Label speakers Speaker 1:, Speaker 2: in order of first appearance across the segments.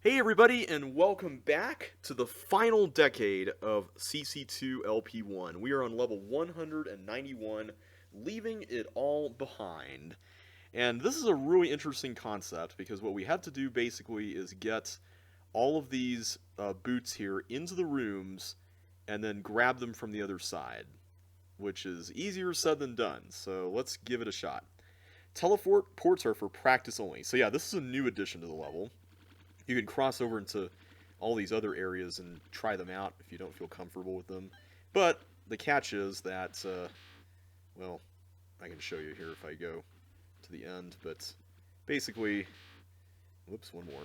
Speaker 1: Hey everybody, and welcome back to the final decade of CC2LP1. We are on level 191, leaving it all behind. And this is a really interesting concept because what we have to do basically is get all of these boots here into the rooms and then grab them from the other side, which is easier said than done, so let's give it a shot. Teleports are for practice only. So yeah, this is a new addition to the level. You can cross over into all these other areas and try them out if you don't feel comfortable with them. But the catch is that, well, I can show you here if I go to the end, but basically, whoops, one more.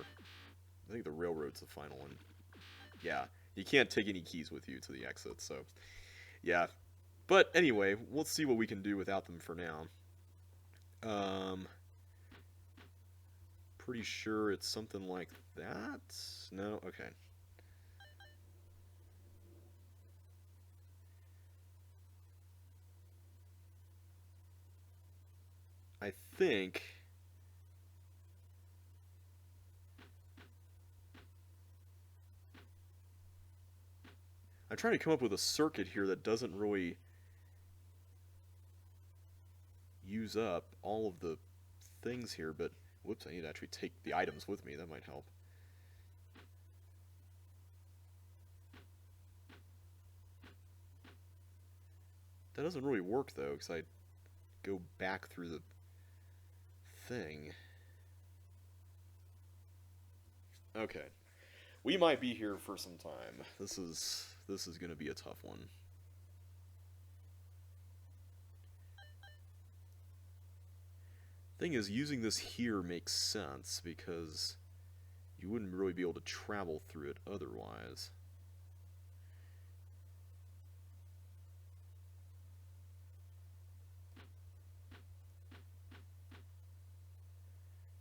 Speaker 1: I think the railroad's the final one. Yeah, you can't take any keys with you to the exit, so yeah. But anyway, let's see what we can do without them for now. Pretty sure it's something like that. No? Okay. I think... I'm trying to come up with a circuit here that doesn't really use up all of the things here, but whoops, I need to actually take the items with me. That might help. That doesn't really work though, because I go back through the thing. Okay. We might be here for some time. This is going to be a tough one. Thing is, using this here makes sense because you wouldn't really be able to travel through it otherwise.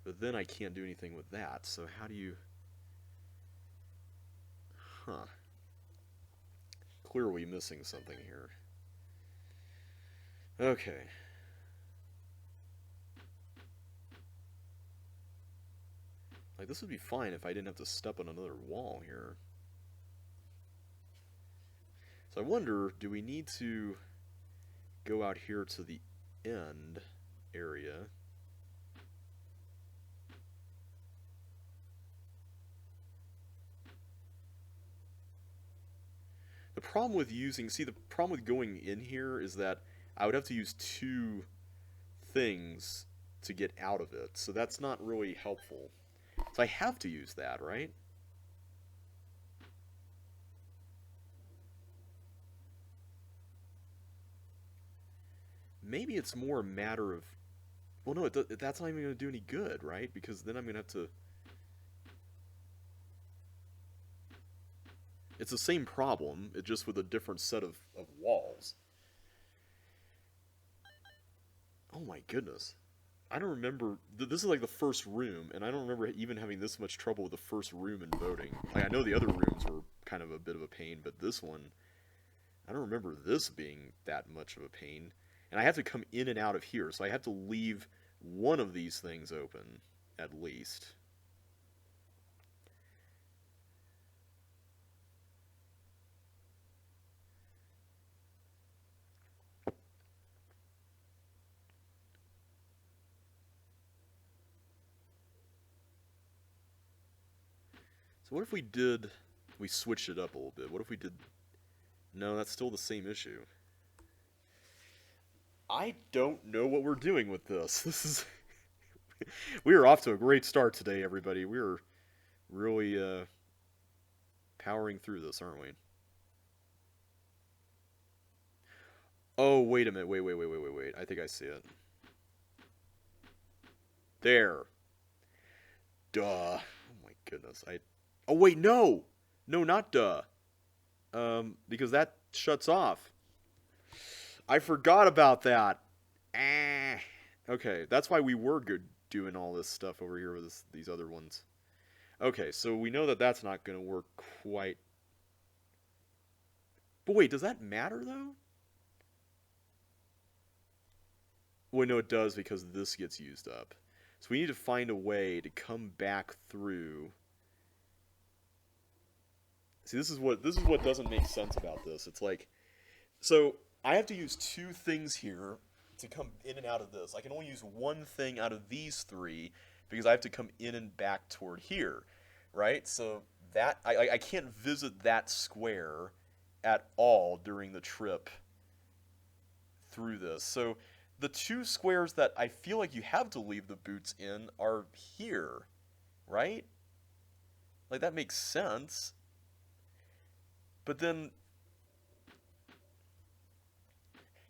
Speaker 1: But then I can't do anything with that, so how do you... Huh. Clearly missing something here. Okay. Like, this would be fine if I didn't have to step on another wall here. So I wonder, do we need to go out here to the end area? The problem with using... See, the problem with going in here is that I would have to use two things to get out of it, so that's not really helpful. So I have to use that, right? Maybe it's more a matter of... Well, no, that's not even going to do any good, right? Because then I'm going to have to... It's the same problem, it's just with a different set of walls. Oh my goodness. I don't remember... This is like the first room, and I don't remember even having this much trouble with the first room in voting. Like, I know the other rooms were kind of a bit of a pain, but this one... I don't remember this being that much of a pain. And I have to come in and out of here, so I have to leave one of these things open, at least. So what if we did... We switched it up a little bit. What if we did... No, that's still the same issue. I don't know what we're doing with this. This is... We are off to a great start today, everybody. We are really powering through this, aren't we? Oh, wait a minute. Wait. I think I see it. There. Duh. Oh my goodness. Oh, wait, no! No, not duh. Because that shuts off. I forgot about that. Okay, that's why we were good doing all this stuff over here with these other ones. Okay, so we know that that's not going to work quite. But wait, does that matter, though? Well, no, it does because this gets used up. So we need to find a way to come back through See, this is what doesn't make sense about this. It's like, so I have to use two things here to come in and out of this. I can only use one thing out of these three because I have to come in and back toward here, right? So that I can't visit that square at all during the trip through this. So the two squares that I feel like you have to leave the boots in are here, right? Like that makes sense. But then,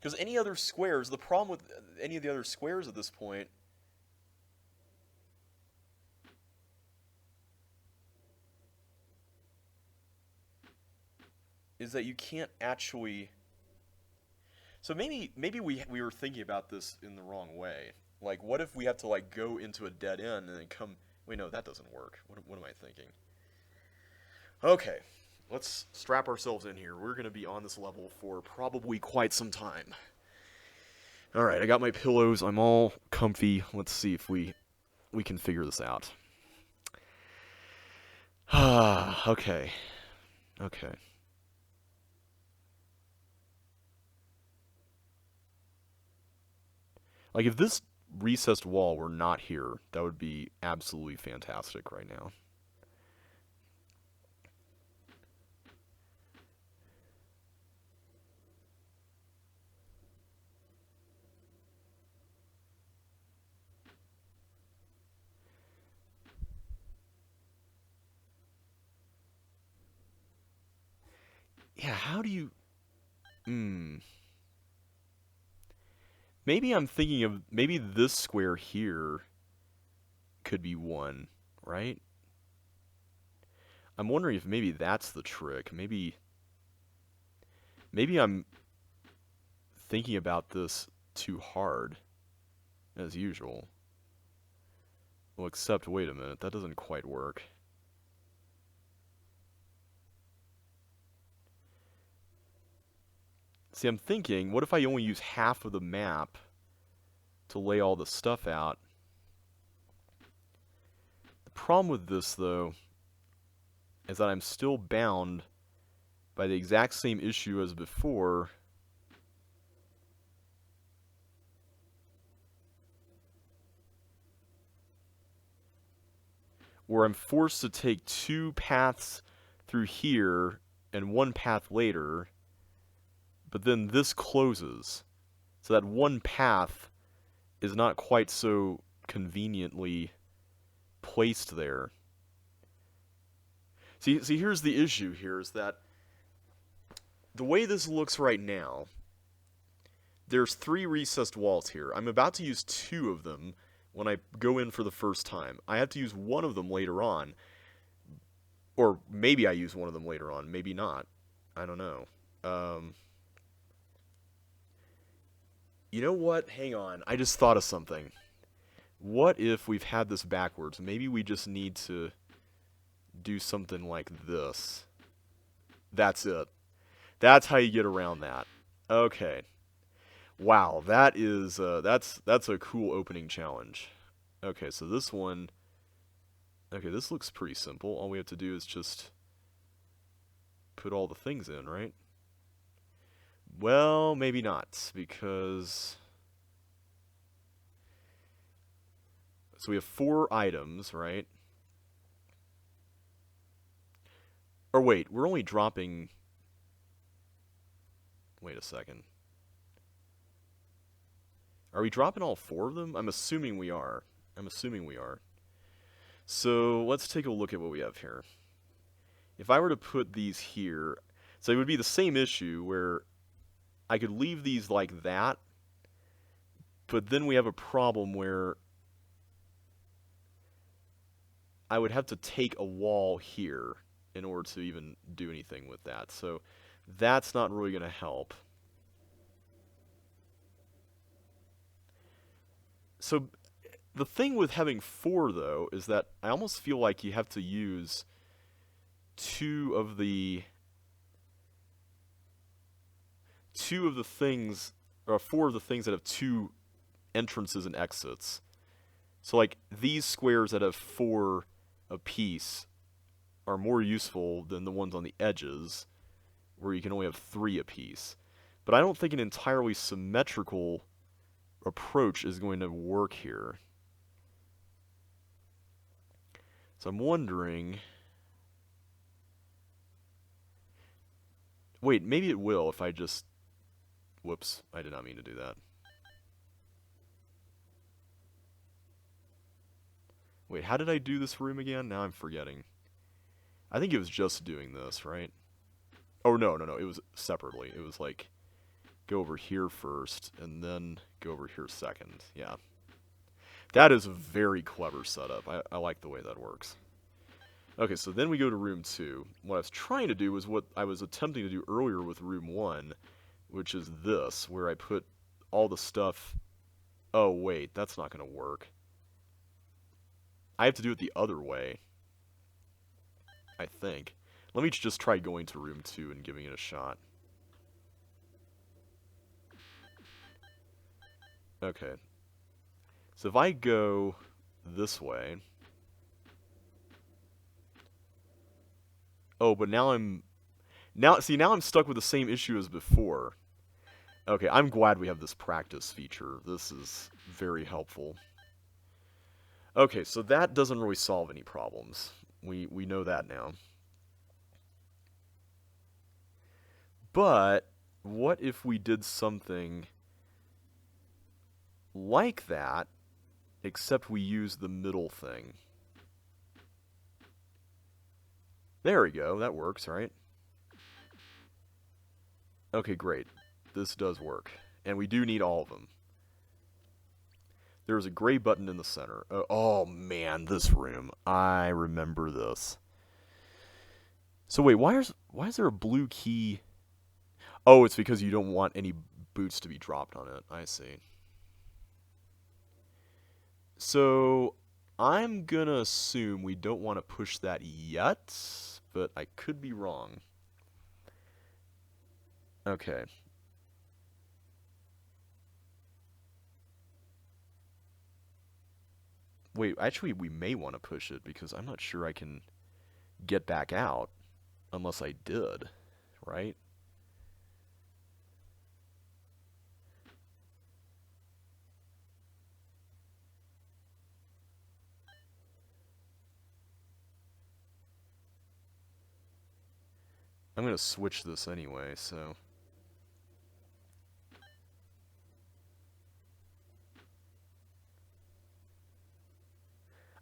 Speaker 1: because any other squares, the problem with any of the other squares at this point is that you can't actually. So maybe we were thinking about this in the wrong way. Like, what if we have to like go into a dead end and then come? Wait, no, that doesn't work. What am I thinking? Okay, let's strap ourselves in here. We're gonna be on this level for probably quite some time. All right, I got my pillows. I'm all comfy. Let's see if we can figure this out. Ah, okay. Okay. Like, if this recessed wall were not here, that would be absolutely fantastic right now. Yeah, how do you... Hmm. Maybe I'm thinking of... Maybe this square here could be one, right? I'm wondering if maybe that's the trick. Maybe I'm thinking about this too hard, as usual. Well, except, wait a minute, that doesn't quite work. See, I'm thinking, what if I only use half of the map to lay all the stuff out? The problem with this, though, is that I'm still bound by the exact same issue as before. Where I'm forced to take two paths through here and one path later, but then this closes. So that one path is not quite so conveniently placed there. See, here's the issue here is that the way this looks right now, there's 3 recessed walls here. I'm about to use 2 of them when I go in for the first time. I have to use one of them later on. Or maybe I use one of them later on. Maybe not. I don't know. You know what? Hang on. I just thought of something. What if we've had this backwards? Maybe we just need to do something like this. That's it. That's how you get around that. Okay. Wow, that is that's a cool opening challenge. Okay, so this one. Okay, this looks pretty simple. All we have to do is just put all the things in, right? Well, maybe not, because so we have 4 items, right? Or wait, we're only dropping. Wait a second. Are we dropping all 4 of them? I'm assuming we are. So let's take a look at what we have here. If I were to put these here, so it would be the same issue where I could leave these like that, but then we have a problem where I would have to take a wall here in order to even do anything with that. So that's not really going to help. So the thing with having 4, though, is that I almost feel like you have to use 2 of the things, or 4 of the things that have 2 entrances and exits. So like these squares that have 4 apiece are more useful than the ones on the edges, where you can only have 3 apiece. But I don't think an entirely symmetrical approach is going to work here. So I'm wondering... Wait, maybe it will if I just... Whoops, I did not mean to do that. Wait, how did I do this room again? Now I'm forgetting. I think it was just doing this, right? Oh, no, it was separately. It was like, go over here first, and then go over here second. Yeah. That is a very clever setup. I like the way that works. Okay, so then we go to room 2. What I was trying to do was what I was attempting to do earlier with room 1, which is this, where I put all the stuff... Oh, wait, that's not going to work. I have to do it the other way, I think. Let me just try going to room 2 and giving it a shot. Okay. So if I go this way... Oh, but now I'm... Now I'm stuck with the same issue as before. Okay, I'm glad we have this practice feature. This is very helpful. Okay, so that doesn't really solve any problems. We know that now. But what if we did something like that, except we use the middle thing? There we go, that works, right? Okay, great. This does work. And we do need all of them. There's a gray button in the center. Oh man, this room. I remember this. So wait, why is there a blue key? Oh, it's because you don't want any boots to be dropped on it. I see. So I'm gonna assume we don't want to push that yet, but I could be wrong. Okay. Wait, actually we may want to push it because I'm not sure I can get back out unless I did, right? I'm going to switch this anyway, so...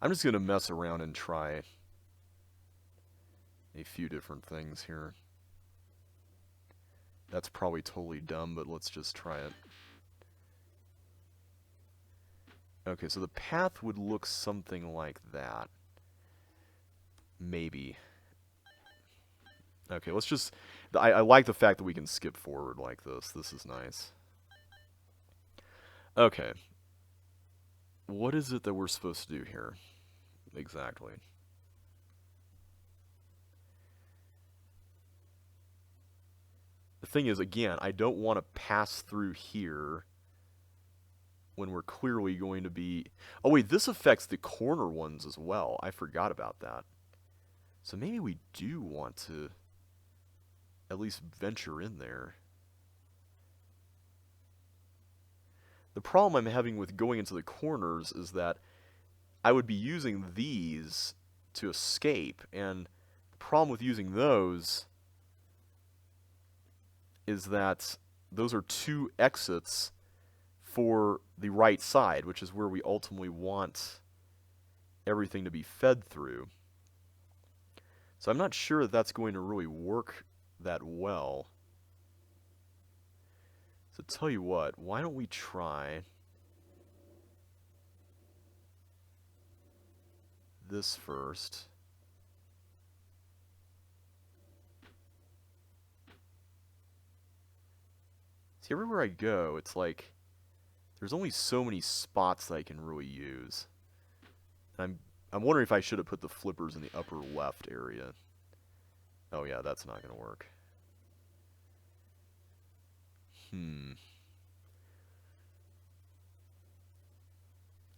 Speaker 1: I'm just going to mess around and try a few different things here. That's probably totally dumb, but let's just try it. Okay, so the path would look something like that. Maybe. Okay, let's just... I like the fact that we can skip forward like this. This is nice. Okay. What is it that we're supposed to do here? Exactly. The thing is, again, I don't want to pass through here when we're clearly going to be... Oh wait, this affects the corner ones as well. I forgot about that. So maybe we do want to at least venture in there. The problem I'm having with going into the corners is that I would be using these to escape, and the problem with using those is that those are 2 exits for the right side, which is where we ultimately want everything to be fed through. So I'm not sure that that's going to really work that well. So tell you what, why don't we try this first. See, everywhere I go, it's like there's only so many spots that I can really use. And I'm wondering if I should have put the flippers in the upper left area. Oh yeah, that's not going to work.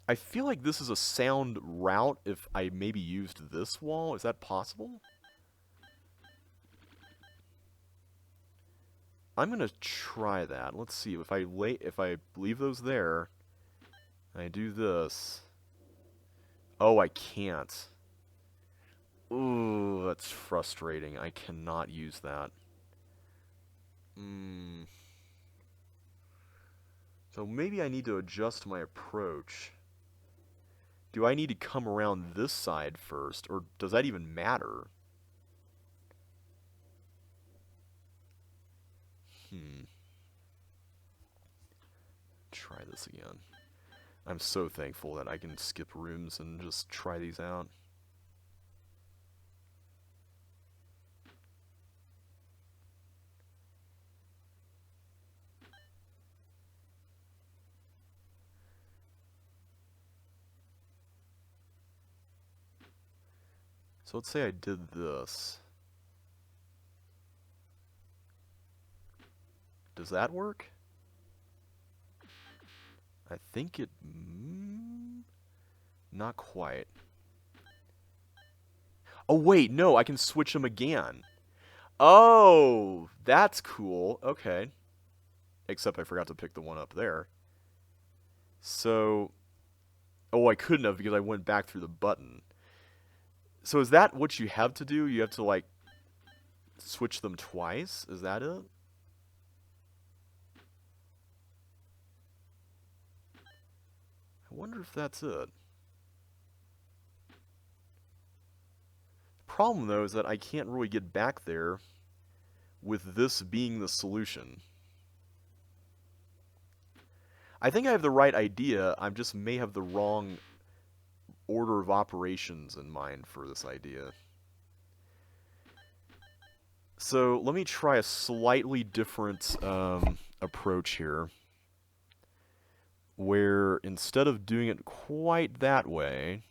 Speaker 1: I feel like this is a sound route if I maybe used this wall. Is that possible? I'm gonna try that. Let's see if I leave those there. And I do this. Oh, I can't. Ooh, that's frustrating. I cannot use that. So maybe I need to adjust my approach. Do I need to come around this side first, or does that even matter? Try this again. I'm so thankful that I can skip rooms and just try these out. So let's say I did this. Does that work? I think it... not quite. Oh, wait, no, I can switch them again. Oh, that's cool. Okay. Except I forgot to pick the one up there. So... oh, I couldn't have because I went back through the button. So is that what you have to do? You have to, like, switch them twice? Is that it? I wonder if that's it. The problem, though, is that I can't really get back there with this being the solution. I think I have the right idea, I just may have the wrong order of operations in mind for this idea. So let me try a slightly different approach here, where instead of doing it quite that way,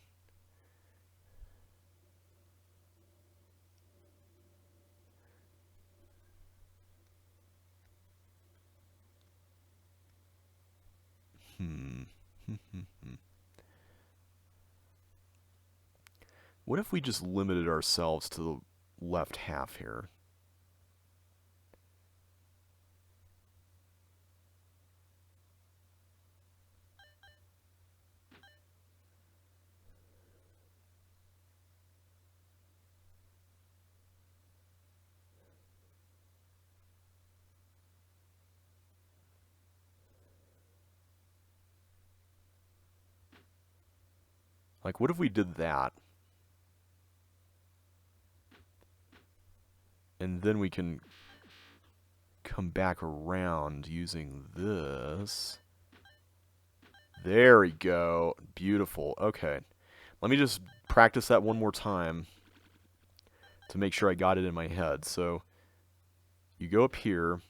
Speaker 1: what if we just limited ourselves to the left half here? Like, what if we did that? And then we can come back around using this. There we go. Beautiful. Okay. Let me just practice that one more time to make sure I got it in my head. So, you go up here,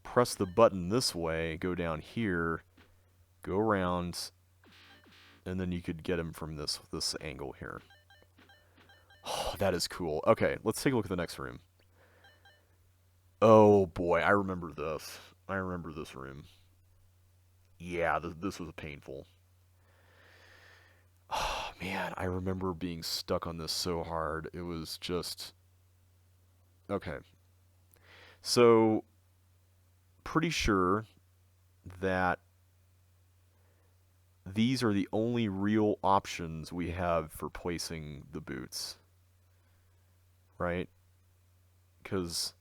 Speaker 1: press the button this way, go down here, go around, and then you could get him from this angle here. Oh, that is cool. Okay, let's take a look at the next room. Oh boy, I remember this. I remember this room. Yeah, this was painful. Oh man, I remember being stuck on this so hard. It was just... okay. So, pretty sure that these are the only real options we have for placing the boots. Right? Because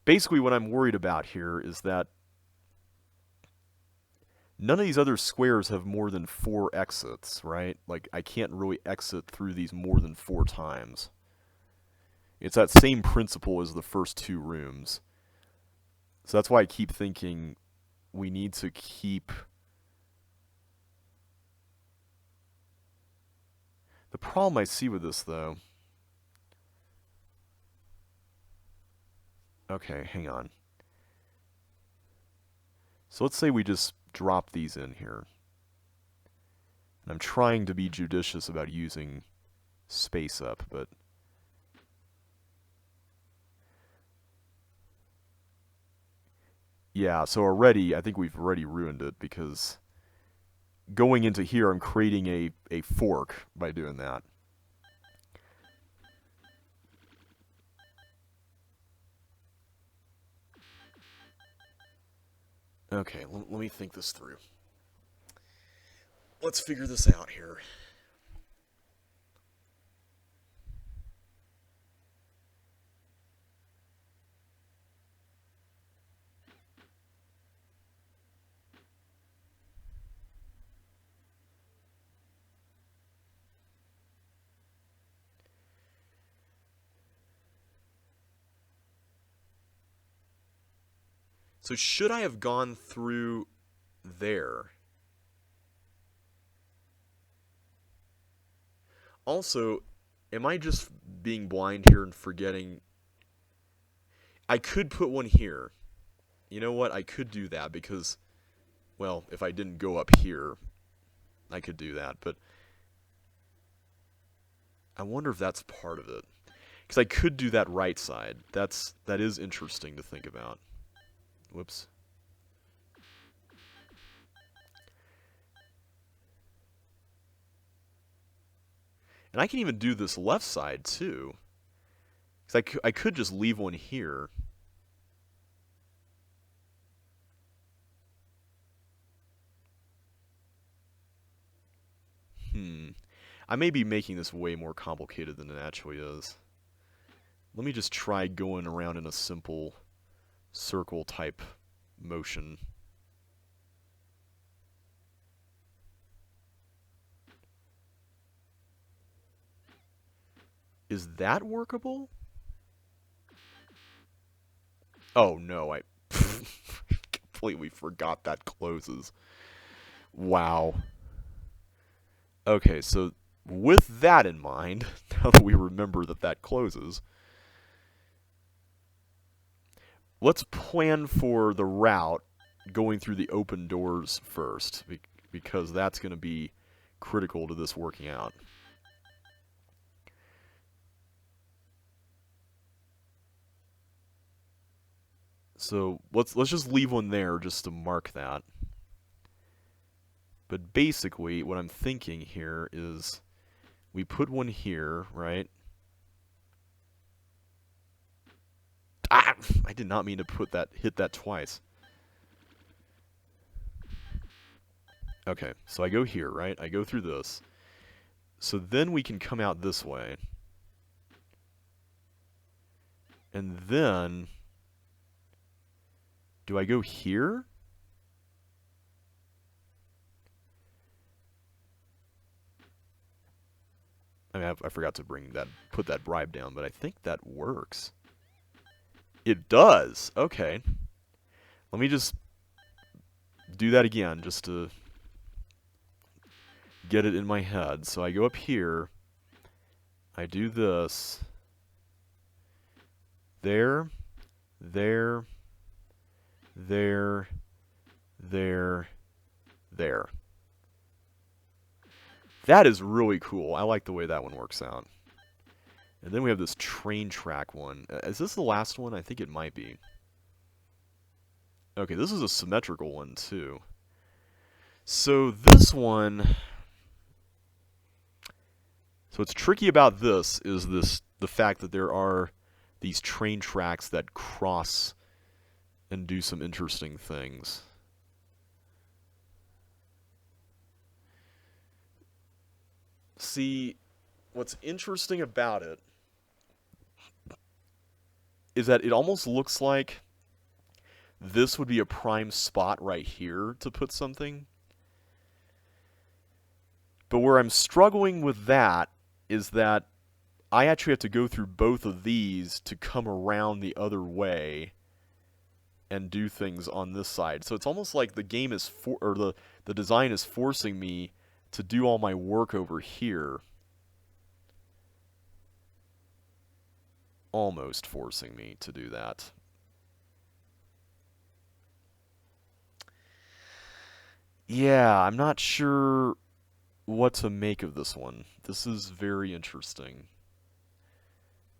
Speaker 1: basically what I'm worried about here is that none of these other squares have more than 4 exits, right? Like, I can't really exit through these more than 4 times. It's that same principle as the first 2 rooms. So that's why I keep thinking we need to keep... the problem I see with this, though... okay, hang on. So let's say we just drop these in here. And I'm trying to be judicious about using space up, but... Yeah, so already, I think we've already ruined it because going into here, I'm creating a fork by doing that. Okay, let me think this through. Let's figure this out here. So should I have gone through there? Also, am I just being blind here and forgetting? I could put one here. You know what? I could do that because, well, if I didn't go up here, I could do that. But I wonder if that's part of it. Because I could do that right side. That is interesting to think about. Whoops. And I can even do this left side too. Because I could just leave one here. I may be making this way more complicated than it actually is. Let me just try going around in a simple circle type motion. Is that workable? Oh no, I completely forgot that closes. Wow. Okay, so with that in mind, now that we remember that that closes, let's plan for the route going through the open doors first, because that's going to be critical to this working out. So let's just leave one there just to mark that. But basically, what I'm thinking here is we put one here, right? Ah! I did not mean to hit that twice. Okay, so I go here, right? I go through this. So then we can come out this way. And then, do I go here? I mean, I forgot to put that bribe down, but I think that works. It does. Okay. Let me just do that again, just to get it in my head. So I go up here. I do this. There. There. There. There. There. That is really cool. I like the way that one works out. And then we have this train track one. Is this the last one? I think it might be. Okay, this is a symmetrical one too. So this one... So what's tricky about this is the fact that there are these train tracks that cross and do some interesting things. See, what's interesting about it is that it almost looks like this would be a prime spot right here to put something. But where I'm struggling with that is that I actually have to go through both of these to come around the other way and do things on this side. So it's almost like the game is the design is forcing me to do all my work over here. Almost forcing me to do that. Yeah, I'm not sure what to make of this one. This is very interesting.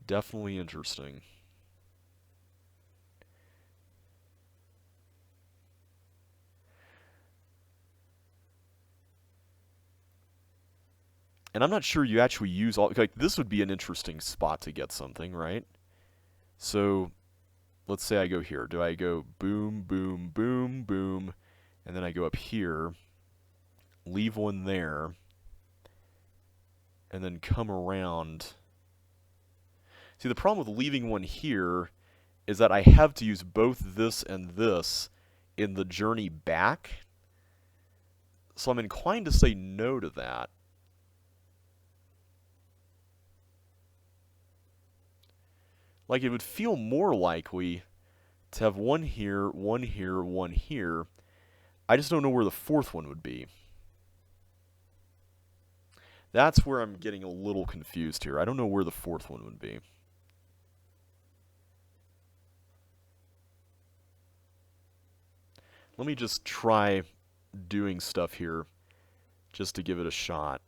Speaker 1: Definitely interesting. And I'm not sure you actually use all... Like, this would be an interesting spot to get something, right? So, let's say I go here. Do I go boom, boom, boom, boom, and then I go up here, leave one there, and then come around... See, the problem with leaving one here is that I have to use both this and this in the journey back. So I'm inclined to say no to that. Like, it would feel more likely to have one here, one here, one here. I just don't know where the fourth one would be. That's where I'm getting a little confused here. I don't know where the fourth one would be. Let me just try doing stuff here just to give it a shot.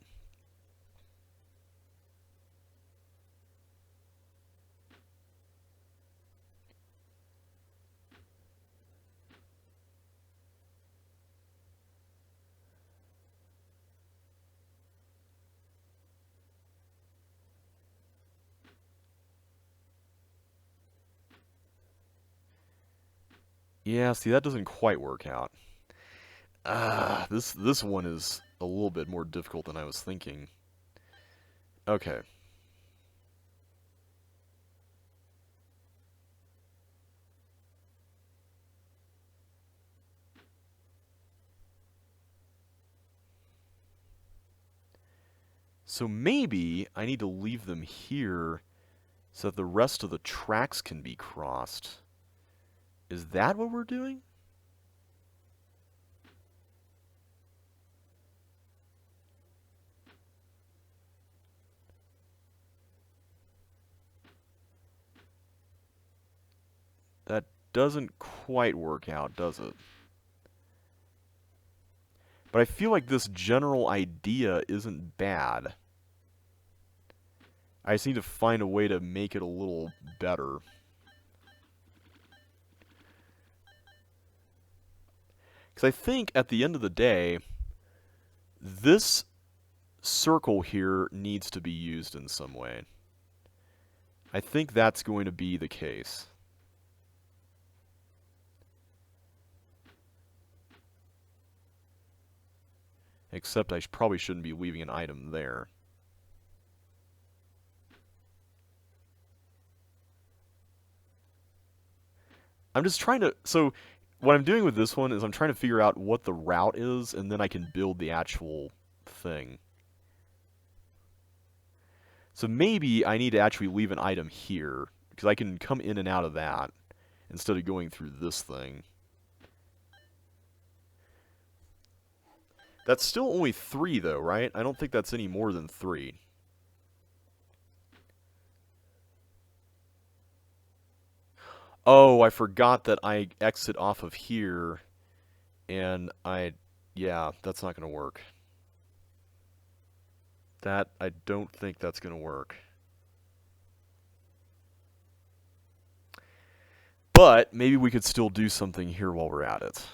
Speaker 1: Yeah, see, that doesn't quite work out. This one is a little bit more difficult than I was thinking. Okay. So maybe I need to leave them here so that the rest of the tracks can be crossed. Is that what we're doing? That doesn't quite work out, does it? But I feel like this general idea isn't bad. I just need to find a way to make it a little better. Because I think, at the end of the day, this circle here needs to be used in some way. I think that's going to be the case. Except I probably shouldn't be leaving an item there. I'm just trying to... So, what I'm doing with this one is I'm trying to figure out what the route is, and then I can build the actual thing. So maybe I need to actually leave an item here, because I can come in and out of that, instead of going through this thing. That's still only 3, though, right? I don't think that's any more than 3. Oh, I forgot that I exit off of here, and yeah, that's not going to work. I don't think that's going to work. But maybe we could still do something here while we're at it.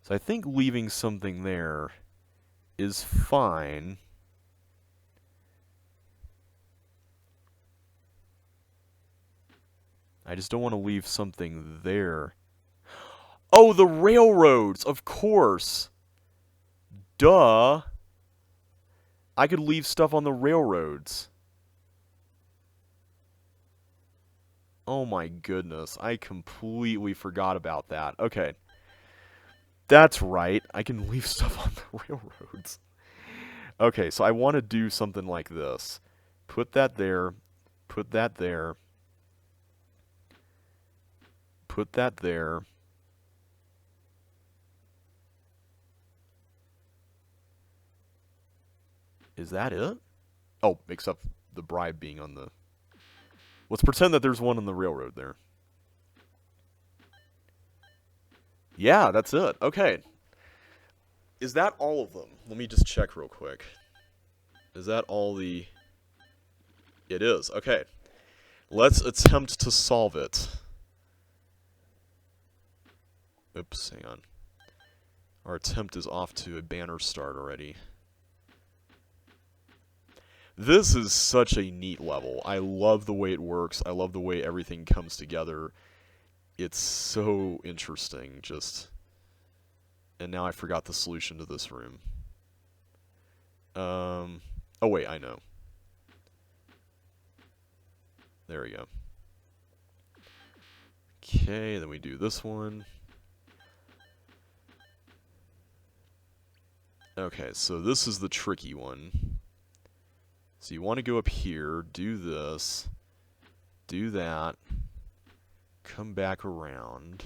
Speaker 1: So I think leaving something there is fine. I just don't want to leave something there. Oh, the railroads, of course. Duh. I could leave stuff on the railroads. Oh my goodness, I completely forgot about that. Okay. That's right, I can leave stuff on the railroads. Okay, so I want to do something like this. Put that there. Put that there. Put that there. Is that it? Oh, except the bribe being on the... Let's pretend that there's one on the railroad there. Yeah, that's it. Okay. Is that all of them? Let me just check real quick. Is that all the... It is. Okay. Let's attempt to solve it. Oops, hang on. Our attempt is off to a banner start already. This is such a neat level. I love the way it works. I love the way everything comes together. It's so interesting, just... And now I forgot the solution to this room. Oh wait, I know. There we go. Okay, then we do this one. Okay, so this is the tricky one. So you want to go up here, do this, do that, come back around,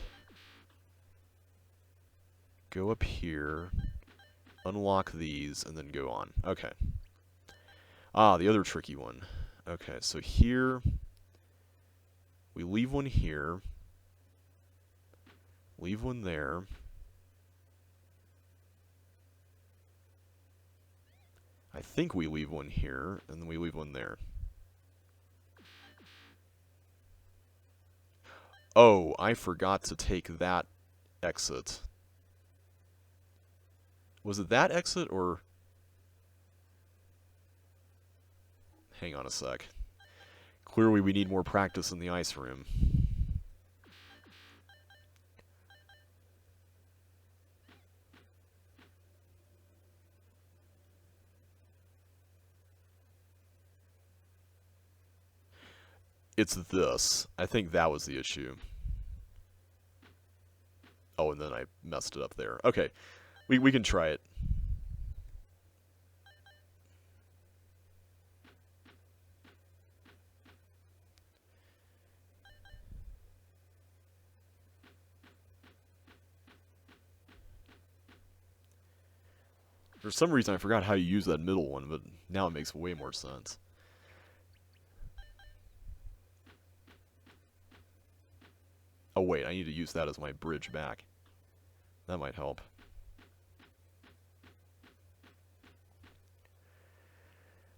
Speaker 1: go up here, unlock these, and then go on. Okay. Ah, the other tricky one. Okay, so here, we leave one here, leave one there. I think we leave one here, and then we leave one there. Oh, I forgot to take that exit. Was it that exit, or... Hang on a sec. Clearly we need more practice in the ice room. It's this. I think that was the issue. Oh, and then I messed it up there. Okay, we can try it. For some reason I forgot how you use that middle one, but now it makes way more sense. Oh wait, I need to use that as my bridge back. That might help.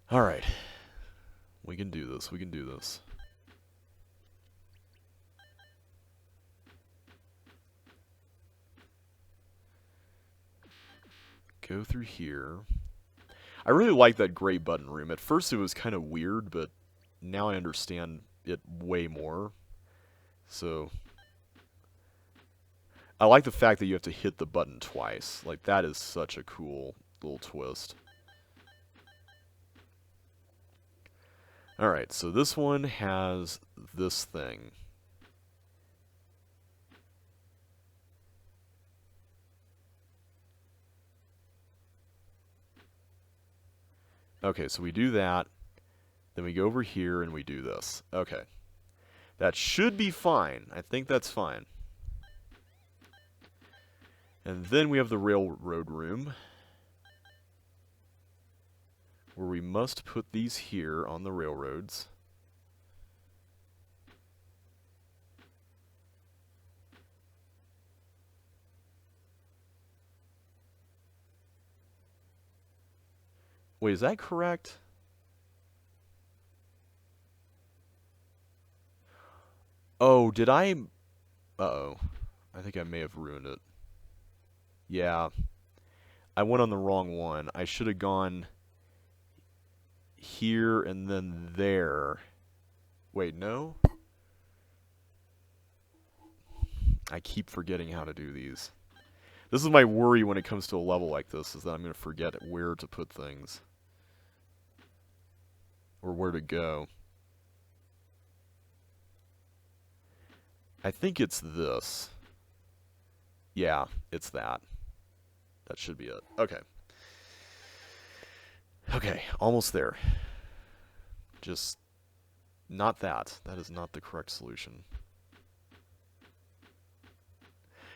Speaker 1: Alright. We can do this, we can do this. Go through here. I really like that gray button room. At first it was kind of weird, but now I understand it way more. So... I like the fact that you have to hit the button twice. Like, that is such a cool little twist. Alright, so this one has this thing. Okay, so we do that. Then we go over here and we do this. Okay. That should be fine. I think that's fine. And then we have the railroad room, where we must put these here on the railroads. Wait, is that correct? Oh, did I... Uh-oh. I think I may have ruined it. Yeah. I went on the wrong one. I should have gone here and then there. Wait, no? I keep forgetting how to do these. This is my worry when it comes to a level like this, is that I'm going to forget where to put things. Or where to go. I think it's this. Yeah, it's that. That should be it. Okay. Okay, almost there. Just not that. That is not the correct solution.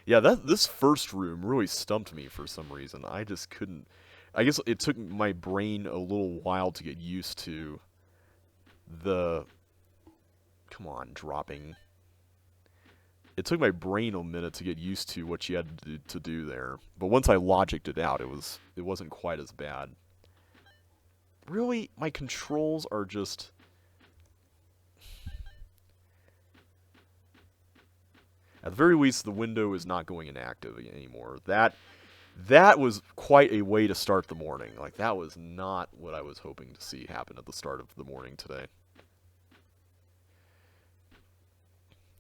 Speaker 1: Yeah, this first room really stumped me for some reason. I just couldn't... I guess it took my brain a little while to get used to the... Come on, dropping... It took my brain a minute to get used to what you had to do there. But once I logicked it out, it wasn't quite as bad. Really? My controls are just... At the very least, the window is not going inactive anymore. That That was quite a way to start the morning. Like, that was not what I was hoping to see happen at the start of the morning today.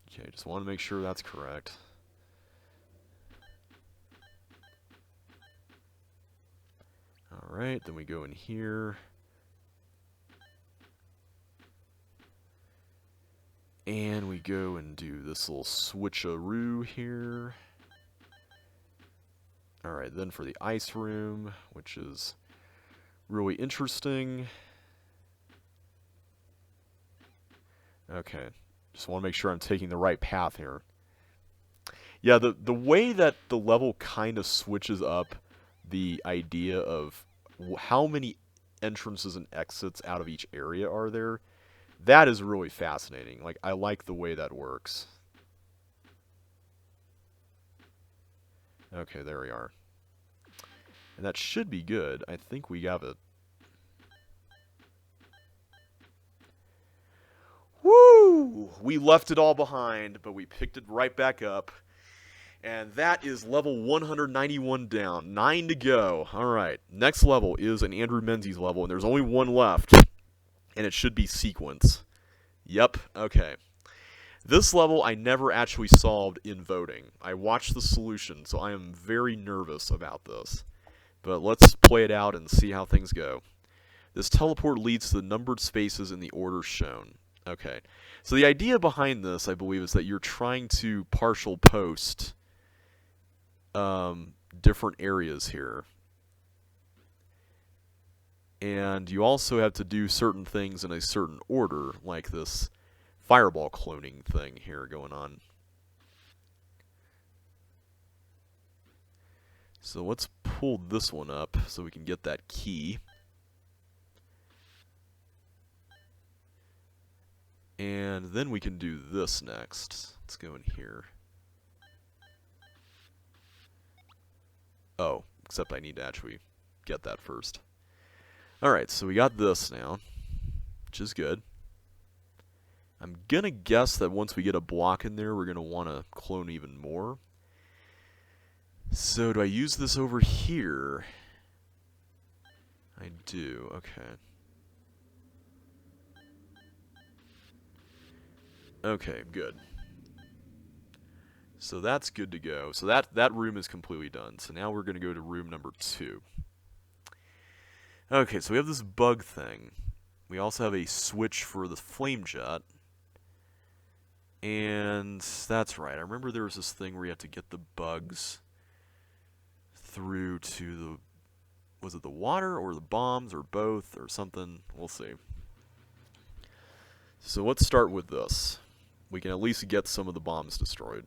Speaker 1: Okay, just want to make sure that's correct. Alright, then we go in here. And we go and do this little switcheroo here. Alright, then for the ice room, which is really interesting. Okay, just want to make sure I'm taking the right path here. Yeah, the way that the level kind of switches up the idea of how many entrances and exits out of each area are there, that is really fascinating. Like, I like the way that works. Okay, there we are. And that should be good. I think we have it. Woo! We left it all behind, but we picked it right back up. And that is level 191 down. 9 to go. Alright, next level is an Andrew Menzies level, and there's only one left. And it should be sequence. Yep, okay. This level I never actually solved in voting. I watched the solution, so I am very nervous about this. But let's play it out and see how things go. This teleport leads to the numbered spaces in the order shown. Okay, so the idea behind this, I believe, is that you're trying to partial post different areas here. And you also have to do certain things in a certain order, like this fireball cloning thing here going on. So let's pull this one up so we can get that key. And then we can do this next. Let's go in here. Oh, except I need to actually get that first. Alright, so we got this now, which is good. I'm gonna guess that once we get a block in there, we're gonna want to clone even more. So do I use this over here? I do, okay. Okay, good. So that's good to go. So that room is completely done. So now we're going to go to room number 2. Okay, so we have this bug thing. We also have a switch for the flame jet. And that's right. I remember there was this thing where you have to get the bugs through to the... Was it the water or the bombs or both or something? We'll see. So let's start with this. We can at least get some of the bombs destroyed.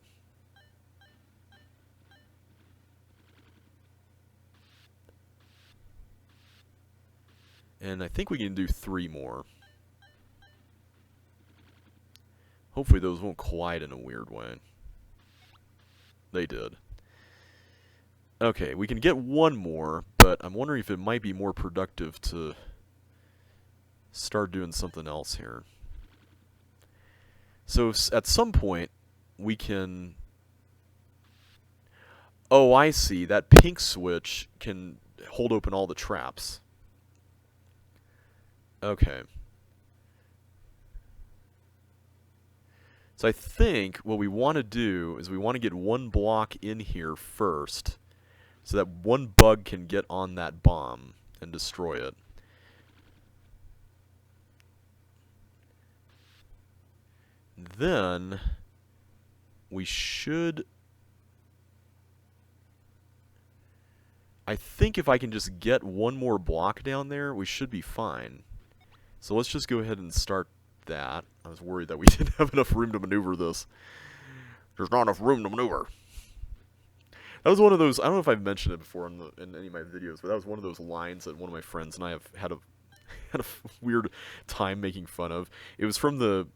Speaker 1: And I think we can do 3 more. Hopefully those won't collide in a weird way. They did. Okay, we can get 1 more, but I'm wondering if it might be more productive to start doing something else here. So at some point, we can... Oh, I see. That pink switch can hold open all the traps. Okay. So I think what we want to do is we want to get 1 block in here first, so that 1 bug can get on that bomb and destroy it. Then we should... I think if I can just get 1 more block down there, we should be fine. So let's just go ahead and start that. I was worried that we didn't have enough room to maneuver this. There's not enough room to maneuver. That was one of those, I don't know if I've mentioned it before in any of my videos, but that was one of those lines that one of my friends and I have had a weird time making fun of. It was from the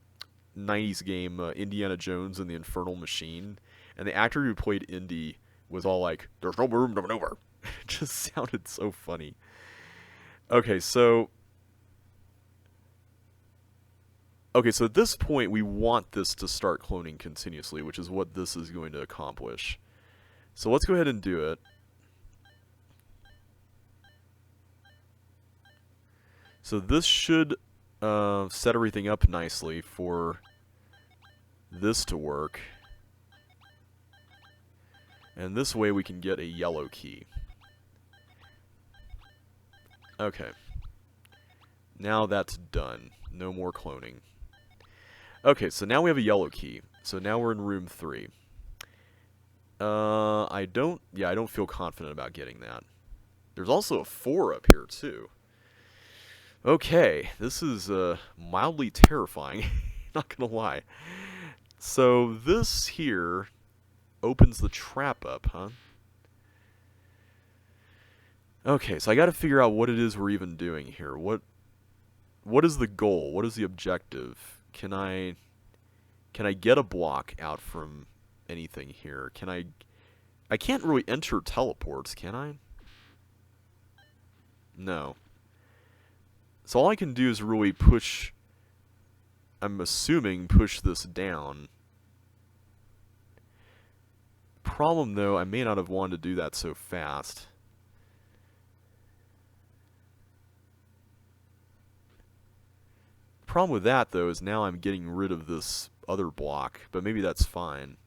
Speaker 1: 90s game Indiana Jones and the Infernal Machine, and the actor who played Indy was all like, "There's no room to maneuver." It just sounded so funny. Okay, so at this point, we want this to start cloning continuously, which is what this is going to accomplish. So let's go ahead and do it. So this should set everything up nicely for this to work. And this way we can get a yellow key. Okay. Now that's done. No more cloning. Okay, so now we have a yellow key. So now we're in room 3. I don't feel confident about getting that. There's also a 4 up here, too. Okay, this is mildly terrifying. Not gonna lie. So this here opens the trap up, huh? Okay, so I gotta figure out what it is we're even doing here. What is the goal? What is the objective? Can I get a block out from anything here? I can't really enter teleports, can I? No. So all I can do is really push, I'm assuming push this down. Problem though, I may not have wanted to do that so fast. Problem with that though is now I'm getting rid of this other block, but maybe that's fine.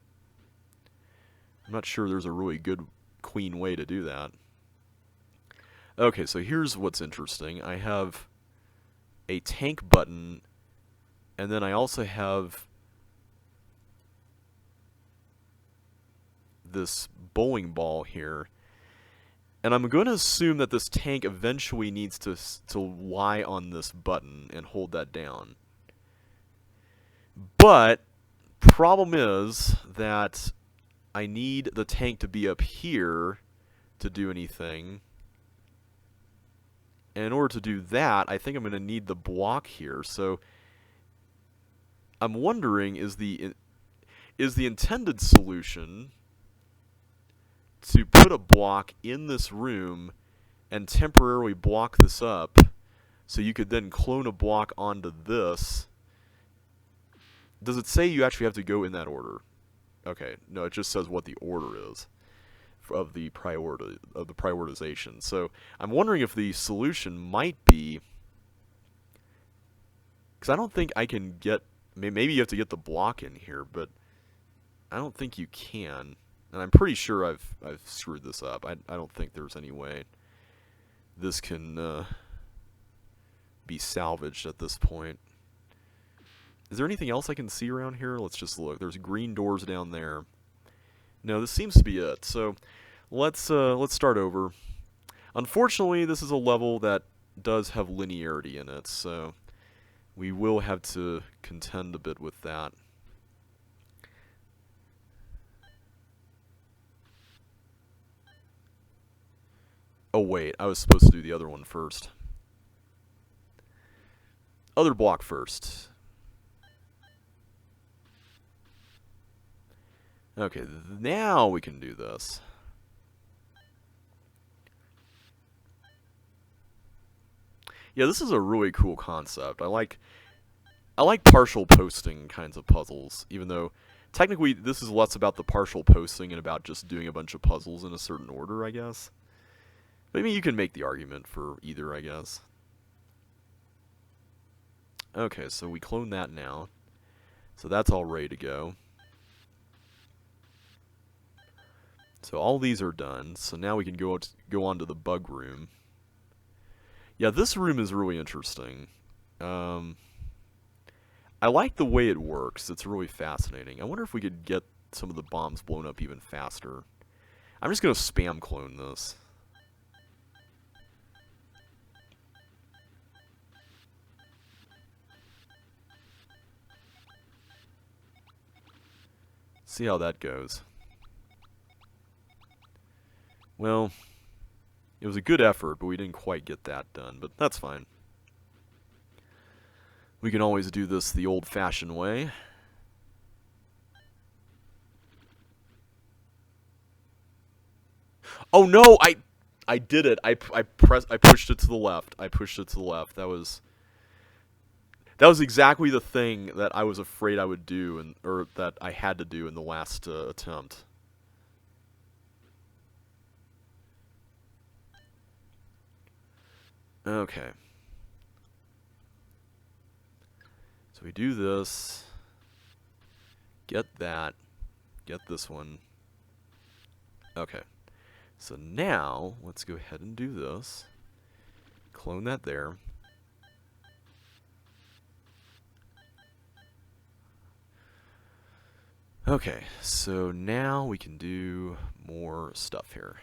Speaker 1: I'm not sure there's a really good, clean way to do that. Okay, so here's what's interesting. I have a tank button, and then I also have this bowling ball here. And I'm going to assume that this tank eventually needs to lie on this button and hold that down. But problem is that I need the tank to be up here to do anything. And in order to do that, I think I'm going to need the block here. So I'm wondering, is the intended solution to put a block in this room and temporarily block this up so you could then clone a block onto this? Does it say you actually have to go in that order? Okay, no, it just says what the order is of the prioritization. So I'm wondering if the solution might be, because I don't think I can get, maybe you have to get the block in here, but I don't think you can. And I'm pretty sure I've screwed this up. I don't think there's any way this can be salvaged at this point. Is there anything else I can see around here? Let's just look. There's green doors down there. No, this seems to be it. So let's start over. Unfortunately, this is a level that does have linearity in it, so we will have to contend a bit with that. Oh wait, I was supposed to do the other one first. Other block first. Okay, now we can do this. Yeah, this is a really cool concept. I like partial posting kinds of puzzles, even though technically this is less about the partial posting and about just doing a bunch of puzzles in a certain order, I guess. Maybe you can make the argument for either, I guess. Okay, so we clone that now. So that's all ready to go. So all these are done. So now we can go on to the bug room. Yeah, this room is really interesting. I like the way it works. It's really fascinating. I wonder if we could get some of the bombs blown up even faster. I'm just going to spam clone this. See how that goes. Well, it was a good effort, but we didn't quite get that done, but that's fine. We can always do this the old-fashioned way. Oh no, I did it. I pushed it to the left. I pushed it to the left. That was exactly the thing that I was afraid I would do, or that I had to do in the last attempt. Okay. So we do this, get that, get this one. Okay, so now let's go ahead and do this. Clone that there. Okay, so now we can do more stuff here.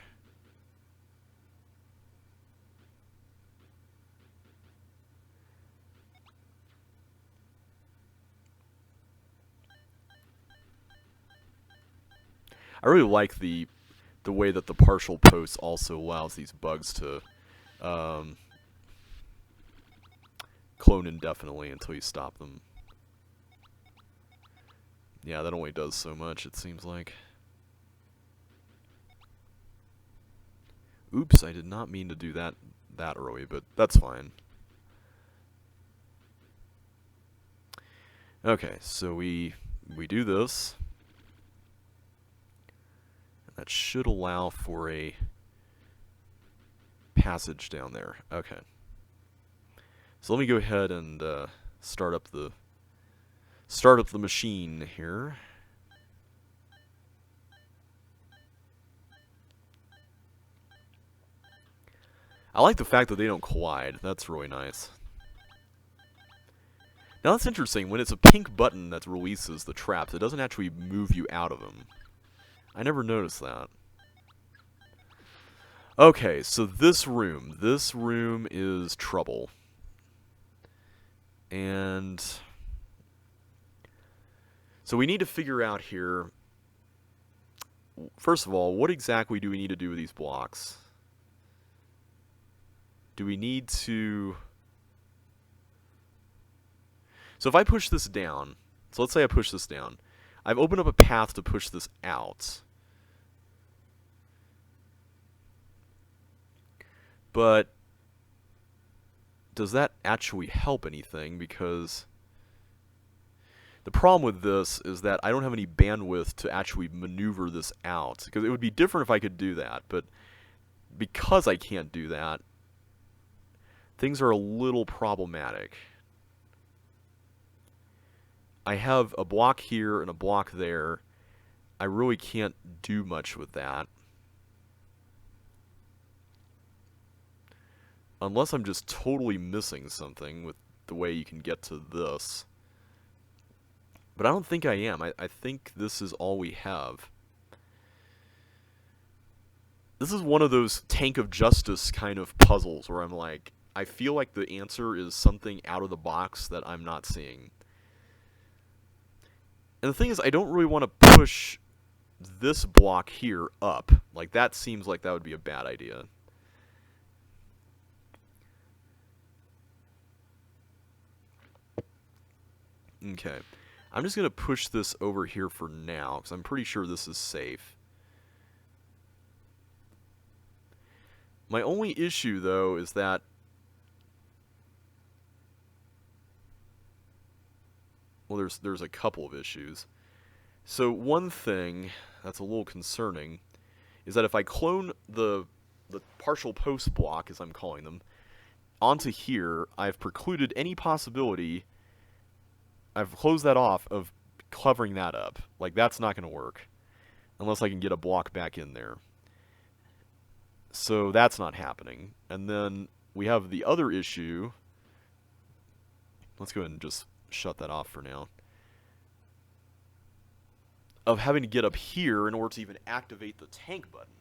Speaker 1: I really like the way that the partial post also allows these bugs to clone indefinitely until you stop them. Yeah, that only does so much, it seems like. Oops, I did not mean to do that early, but that's fine. Okay, so we do this. And that should allow for a passage down there. Okay. So let me go ahead and start up the machine here. I like the fact that they don't collide. That's really nice. Now that's interesting. When it's a pink button that releases the traps, it doesn't actually move you out of them. I never noticed that. Okay, so this room is trouble. And so we need to figure out here, first of all, what exactly do we need to do with these blocks? Do we need to... So if I push this down, so let's say I push this down, I've opened up a path to push this out. But does that actually help anything? Because the problem with this is that I don't have any bandwidth to actually maneuver this out. Because it would be different if I could do that, but because I can't do that, things are a little problematic. I have a block here and a block there. I really can't do much with that. Unless I'm just totally missing something with the way you can get to this. But I don't think I am. I think this is all we have. This is one of those Tank of Justice kind of puzzles where I'm like, I feel like the answer is something out of the box that I'm not seeing. And the thing is, I don't really want to push this block here up. Like, that seems like that would be a bad idea. Okay. I'm just going to push this over here for now, because I'm pretty sure this is safe. My only issue, though, is that well, there's a couple of issues. So one thing that's a little concerning is that if I clone the partial post block, as I'm calling them, onto here, I've precluded any possibility, I've closed that off, of covering that up. Like, that's not going to work unless I can get a block back in there. So that's not happening. And then we have the other issue. Let's go ahead and just shut that off for now. Of having to get up here in order to even activate the tank button.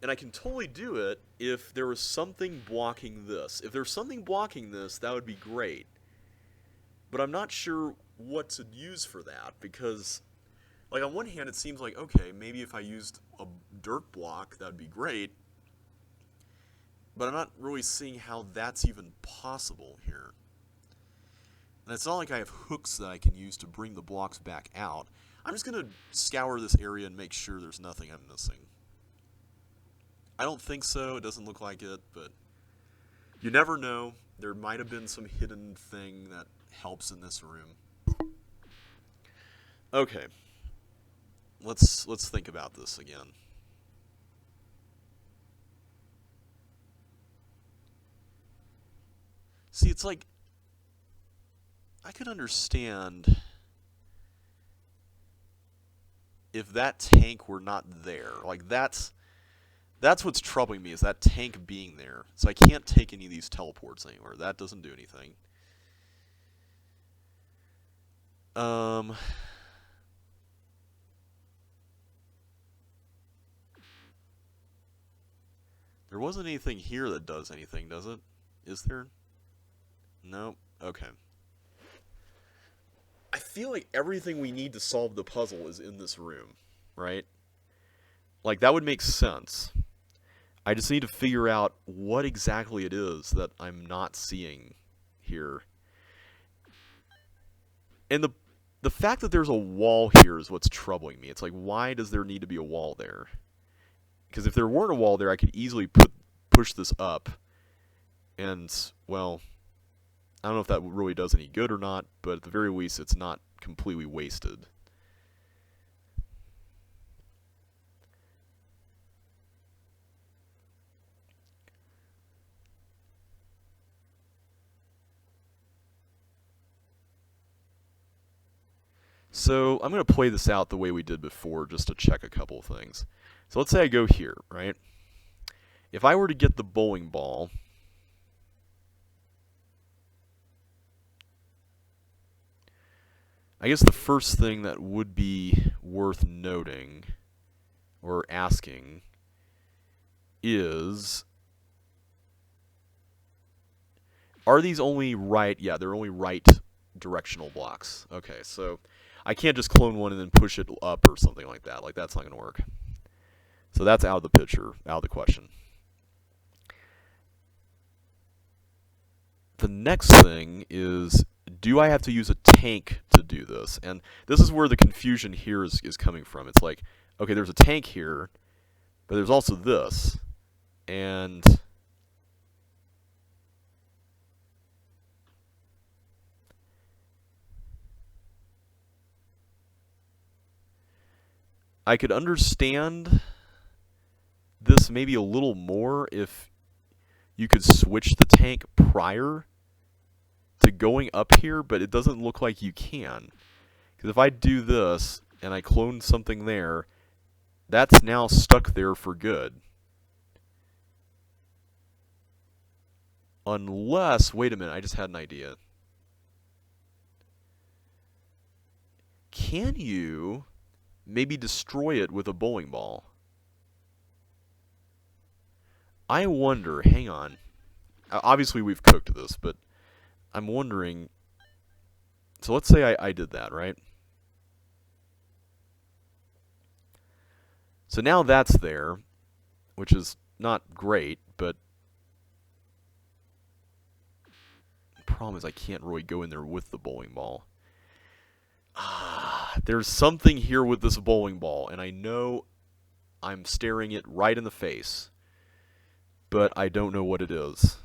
Speaker 1: And I can totally do it if there was something blocking this. If there's something blocking this, that would be great. But I'm not sure what to use for that, because, like, on one hand it seems like, okay, maybe if I used a dirt block, that would be great. But I'm not really seeing how that's even possible here. And it's not like I have hooks that I can use to bring the blocks back out. I'm just going to scour this area and make sure there's nothing I'm missing. I don't think so. It doesn't look like it, but you never know. There might have been some hidden thing that helps in this room. Okay. Let's think about this again. See, it's like I could understand if that tank were not there. Like, that's what's troubling me, is that tank being there. So I can't take any of these teleports anywhere. That doesn't do anything. There wasn't anything here that does anything, does it? Is there? Nope. Okay. I feel like everything we need to solve the puzzle is in this room, right? Like, that would make sense. I just need to figure out what exactly it is that I'm not seeing here. And the fact that there's a wall here is what's troubling me. It's like, why does there need to be a wall there? Because if there weren't a wall there, I could easily push this up. And, well, I don't know if that really does any good or not, but at the very least, it's not completely wasted. So I'm going to play this out the way we did before just to check a couple of things. So let's say I go here, right? If I were to get the bowling ball, I guess the first thing that would be worth noting or asking is, are these only right? Yeah, they're only right directional blocks. Okay, so I can't just clone one and then push it up or something like that. Like, that's not going to work. So that's out of the picture, out of the question. The next thing is, do I have to use a tank to do this? And this is where the confusion here is coming from. It's like, okay, there's a tank here, but there's also this. And I could understand this maybe a little more if you could switch the tank prior to going up here, but it doesn't look like you can. Because if I do this and I clone something there, that's now stuck there for good. Unless, wait a minute, I just had an idea. Can you maybe destroy it with a bowling ball? I wonder, hang on. Obviously we've cooked this, but I'm wondering, so let's say I did that, right? So now that's there, which is not great, but the problem is I can't really go in there with the bowling ball. There's something here with this bowling ball, and I know I'm staring it right in the face, but I don't know what it is.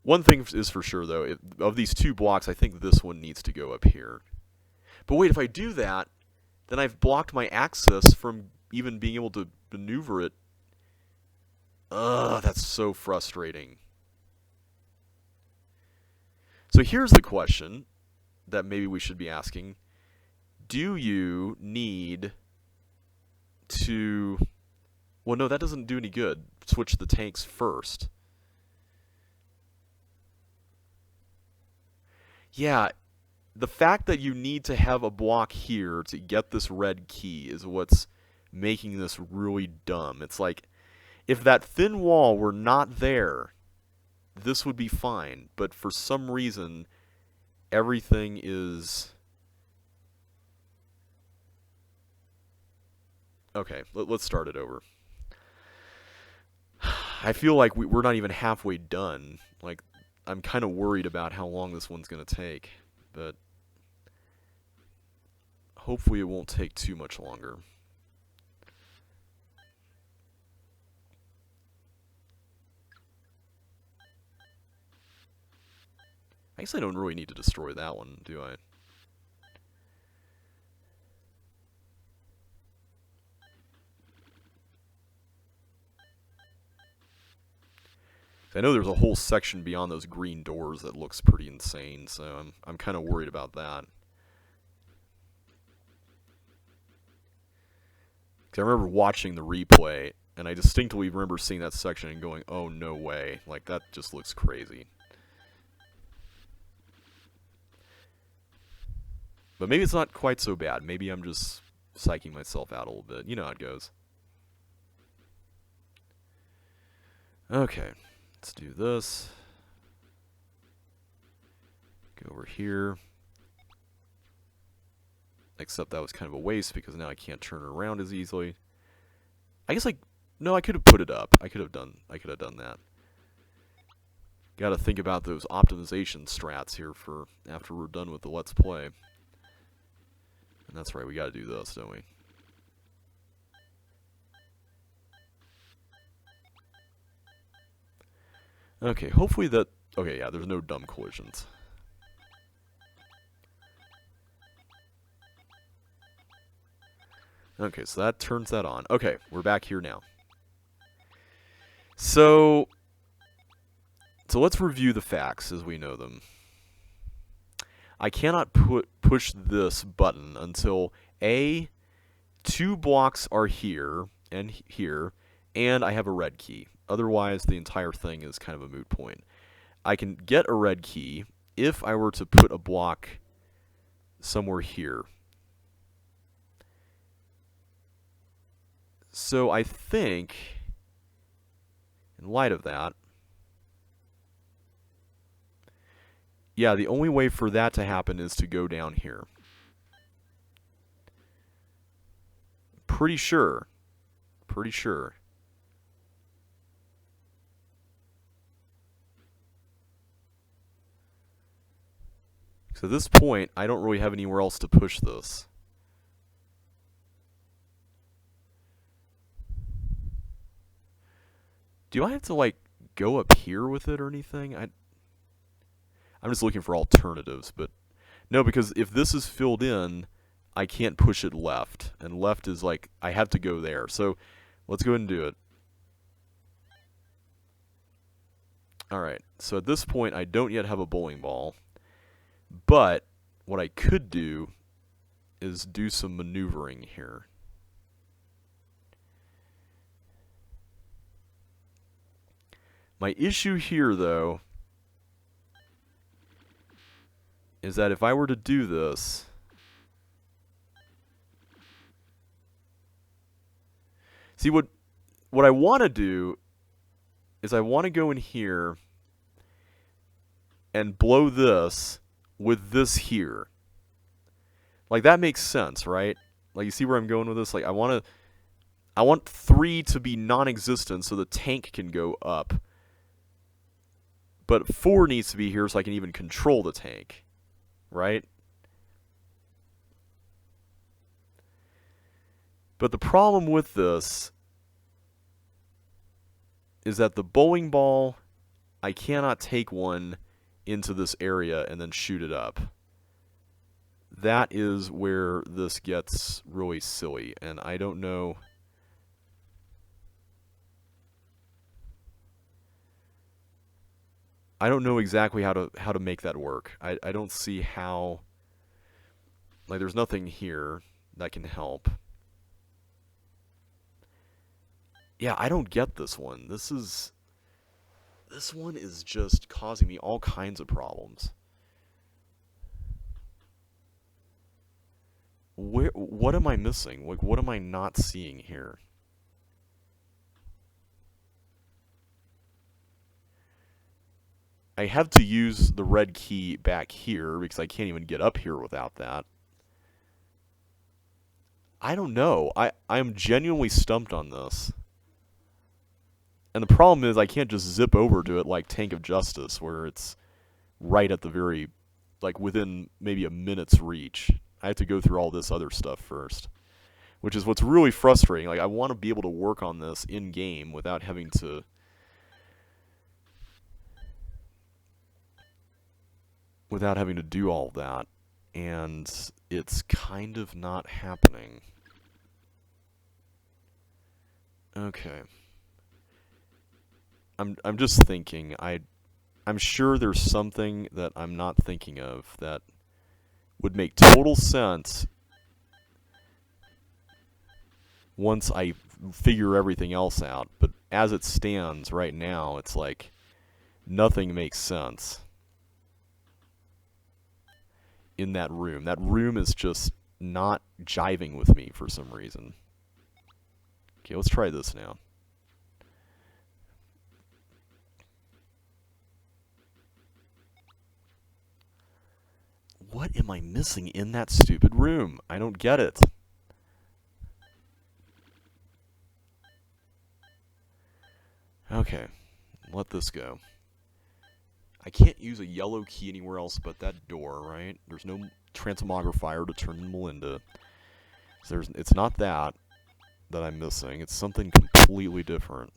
Speaker 1: One thing is for sure, though, of these two blocks, I think this one needs to go up here. But wait, if I do that, then I've blocked my access from even being able to maneuver it. Ugh, that's so frustrating. So here's the question that maybe we should be asking. Do you need to... Well, no, that doesn't do any good. Switch the tanks first. Yeah, the fact that you need to have a block here to get this red key is what's making this really dumb. It's like, if that thin wall were not there, this would be fine. But for some reason, everything is... Okay, let's start it over. I feel like we're not even halfway done. Like, I'm kind of worried about how long this one's going to take, but hopefully it won't take too much longer. I guess I don't really need to destroy that one, do I? I know there's a whole section beyond those green doors that looks pretty insane, so I'm kind of worried about that. 'Cause I remember watching the replay, and I distinctly remember seeing that section and going, oh, no way. Like, that just looks crazy. But maybe it's not quite so bad. Maybe I'm just psyching myself out a little bit. You know how it goes. Okay, let's do this. Go over here. Except that was kind of a waste because now I can't turn it around as easily. I guess no, I could have put it up. I could have done that. Got to think about those optimization strats here for after we're done with the Let's Play. And that's right, we got to do this, don't we? Okay, hopefully that... Okay, yeah, there's no dumb collisions. Okay, so that turns that on. Okay, we're back here now. So let's review the facts as we know them. I cannot push this button until A, 2 blocks are here, and I have a red key. Otherwise, the entire thing is kind of a moot point. I can get a red key if I were to put a block somewhere here. So I think, in light of that, yeah, the only way for that to happen is to go down here. Pretty sure. Pretty sure. So at this point, I don't really have anywhere else to push this. Do I have to, like, go up here with it or anything? I'm just looking for alternatives, but... No, because if this is filled in, I can't push it left. And left is, like, I have to go there. So, let's go ahead and do it. Alright, so at this point, I don't yet have a bowling ball. But, what I could do is do some maneuvering here. My issue here, though, is that if I were to do this, see, what I want to do is I want to go in here and blow this with this here. Like, that makes sense, right? Like, you see where I'm going with this? Like, I want 3 to be non-existent so the tank can go up. But 4 needs to be here so I can even control the tank. Right? But the problem with this is that the bowling ball, I cannot take one into this area and then shoot it up. That is where this gets really silly, and I don't know... I don't know exactly how to make that work. I don't see how... Like, there's nothing here that can help. Yeah, I don't get this one. This one is just causing me all kinds of problems. What am I missing? Like, what am I not seeing here? I have to use the red key back here because I can't even get up here without that. I don't know. I'm genuinely stumped on this. And the problem is I can't just zip over to it like Tank of Justice, where it's right at the very, like, within maybe a minute's reach. I have to go through all this other stuff first. Which is what's really frustrating. Like, I want to be able to work on this in-game without having to... do all that, and it's kind of not happening. Okay. I'm just thinking. I'm sure there's something that I'm not thinking of that would make total sense once I figure everything else out. But as it stands right now, it's like nothing makes sense in that room. That room is just not jiving with me for some reason. Okay, let's try this now. What am I missing in that stupid room? I don't get it. Okay, let this go. I can't use a yellow key anywhere else but that door, right? There's no transmogrifier to turn in Melinda. So it's not that I'm missing. It's something completely different.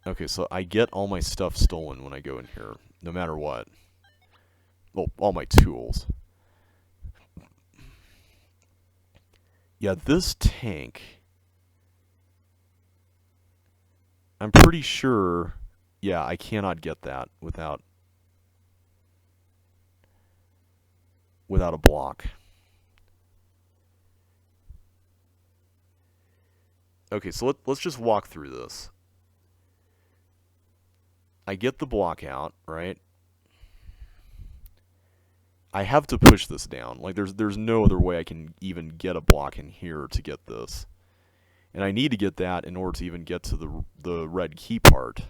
Speaker 1: Okay, so I get all my stuff stolen when I go in here, no matter what. Well, all my tools. Yeah, this tank, I'm pretty sure, yeah, I cannot get that without a block. Okay, so let's just walk through this. I get the block out, right? I have to push this down. Like, there's no other way I can even get a block in here to get this. And I need to get that in order to even get to the red key part.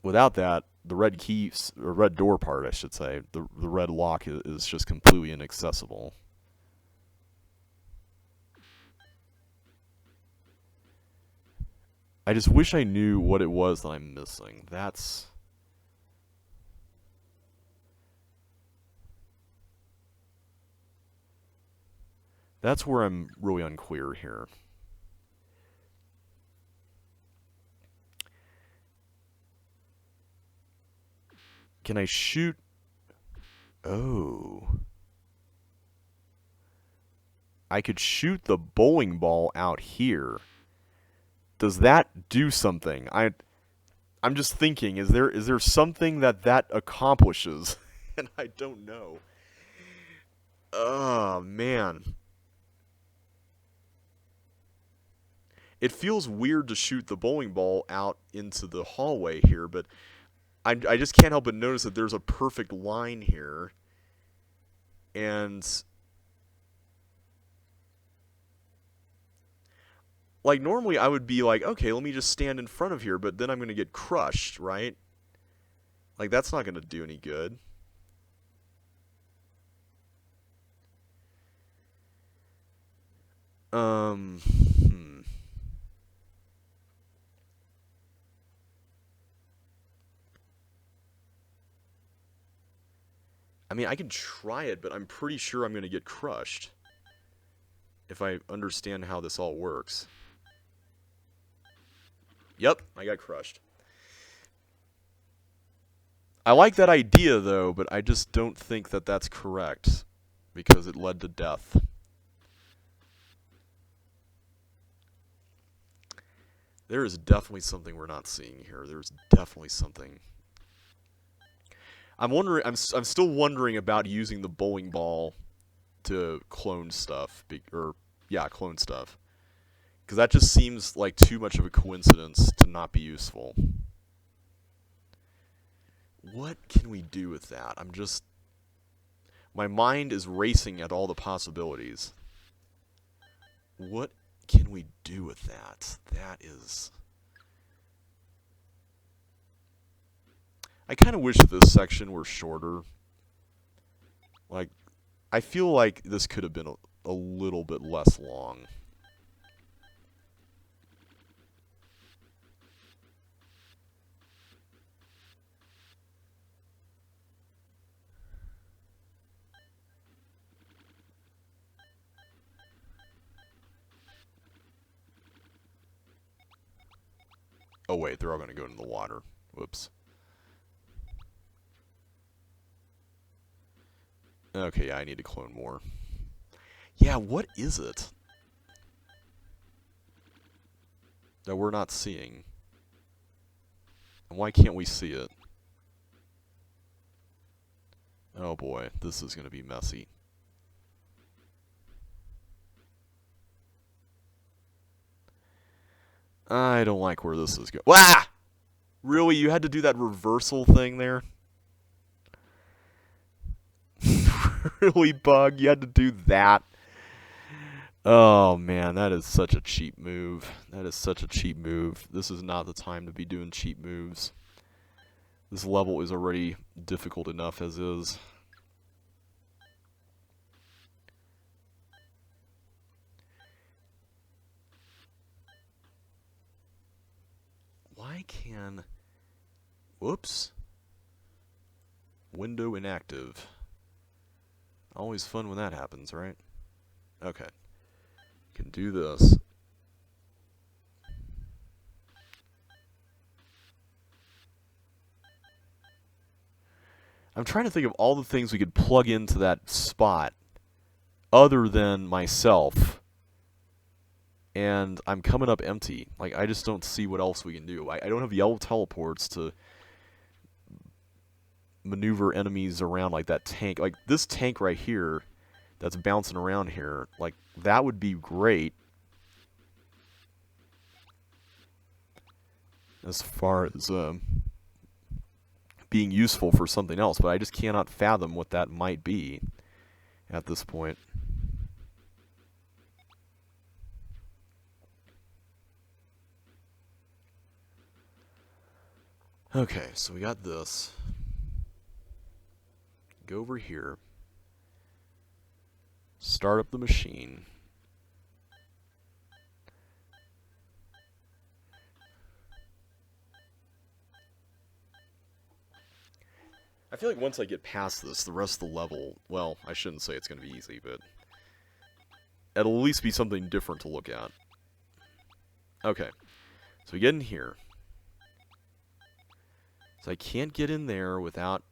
Speaker 1: Without that, the red key, or red door part, I should say, the red lock is just completely inaccessible. I just wish I knew what it was that I'm missing. That's where I'm really unclear here. Can I shoot? Oh. I could shoot the bowling ball out here. Does that do something? I'm just thinking, is there something that accomplishes? And I don't know. Oh, man. It feels weird to shoot the bowling ball out into the hallway here, but I just can't help but notice that there's a perfect line here. And like, normally I would be like, okay, let me just stand in front of here, but then I'm going to get crushed, right? Like, that's not going to do any good. I mean, I can try it, but I'm pretty sure I'm going to get crushed. If I understand how this all works. Yep, I got crushed. I like that idea, though, but I just don't think that that's correct. Because it led to death. There is definitely something we're not seeing here. There's definitely something. I'm wondering. I'm still wondering about using the bowling ball to clone stuff, clone stuff, because that just seems like too much of a coincidence to not be useful. What can we do with that? My mind is racing at all the possibilities. What can we do with that? That is... I kind of wish this section were shorter. Like, I feel like this could have been a little bit less long. Oh wait, they're all going to go into the water. Whoops. Okay, yeah, I need to clone more. Yeah, what is it? that we're not seeing? And why can't we see it? Oh boy, this is going to be messy. I don't like where this is going. Wah! Really? You had to do that reversal thing there? Really, Bug? You had to do that? Oh man, that is such a cheap move. That is such a cheap move. This is not the time to be doing cheap moves. This level is already difficult enough as is. Why can... Whoops. Window inactive. Always fun when that happens, right? Okay. Can do this. I'm trying to think of all the things we could plug into that spot other than myself. And I'm coming up empty. Like, I just don't see what else we can do. I don't have yellow teleports to maneuver enemies around like that tank. Like, this tank right here that's bouncing around here, like, that would be great. As far as being useful for something else. But I just cannot fathom what that might be at this point. Okay, so we got this. Go over here. Start up the machine. I feel like once I get past this, the rest of the level, well, I shouldn't say it's going to be easy, but it'll at least be something different to look at. Okay, so we get in here. So I can't get in there without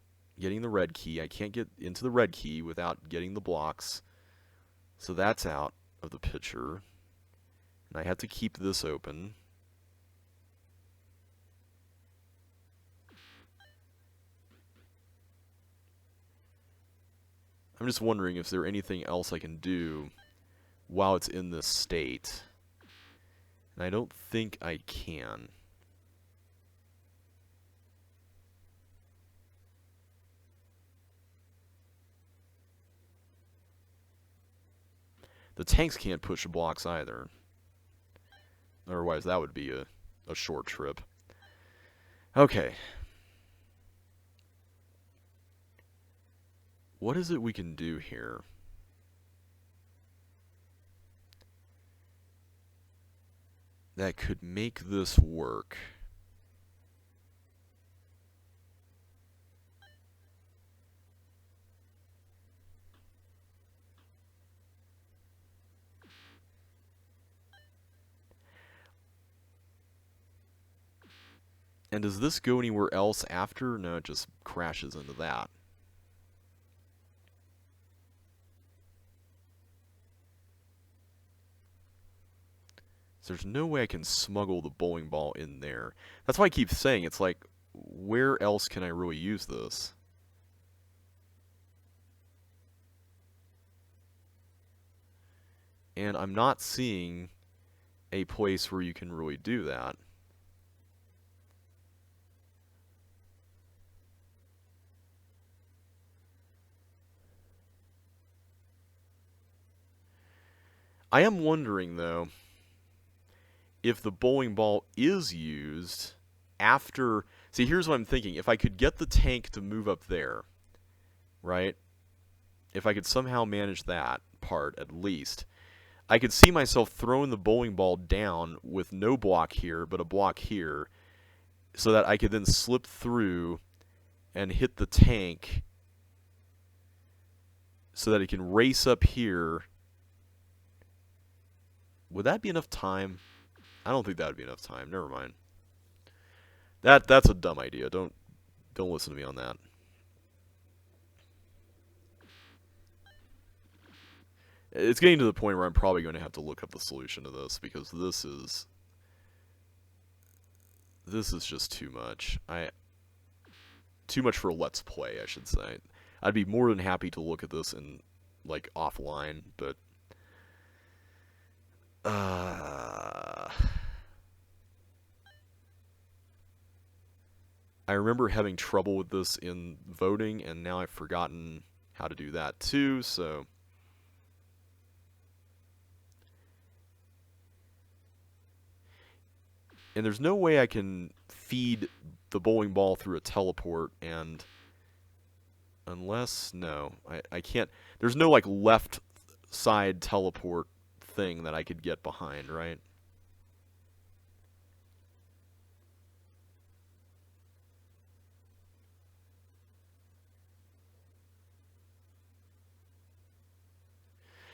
Speaker 1: getting the red key. I can't get into the red key without getting the blocks. So that's out of the picture. And I have to keep this open. I'm just wondering if there's anything else I can do while it's in this state. And I don't think I can. The tanks can't push the blocks either. Otherwise, that would be a short trip. Okay. What is it we can do here? That could make this work. And does this go anywhere else after? No, it just crashes into that. So there's no way I can smuggle the bowling ball in there. That's why I keep saying, it's like, where else can I really use this? And I'm not seeing a place where you can really do that. I am wondering, though, if the bowling ball is used after... See, here's what I'm thinking. If I could get the tank to move up there, right? If I could somehow manage that part, at least, I could see myself throwing the bowling ball down with no block here, but a block here, so that I could then slip through and hit the tank so that it can race up here. Would that be enough time? I don't think that would be enough time. Never mind. That's a dumb idea. Don't listen to me on that. It's getting to the point where I'm probably going to have to look up the solution to this, because this is This is just too much. Too much for a Let's Play, I should say. I'd be more than happy to look at this in, like, offline, but... I remember having trouble with this in voting, and now I've forgotten how to do that too, so... And there's no way I can feed the bowling ball through a teleport, and... Unless... No, I can't... There's no, like, left side teleport thing that I could get behind, right?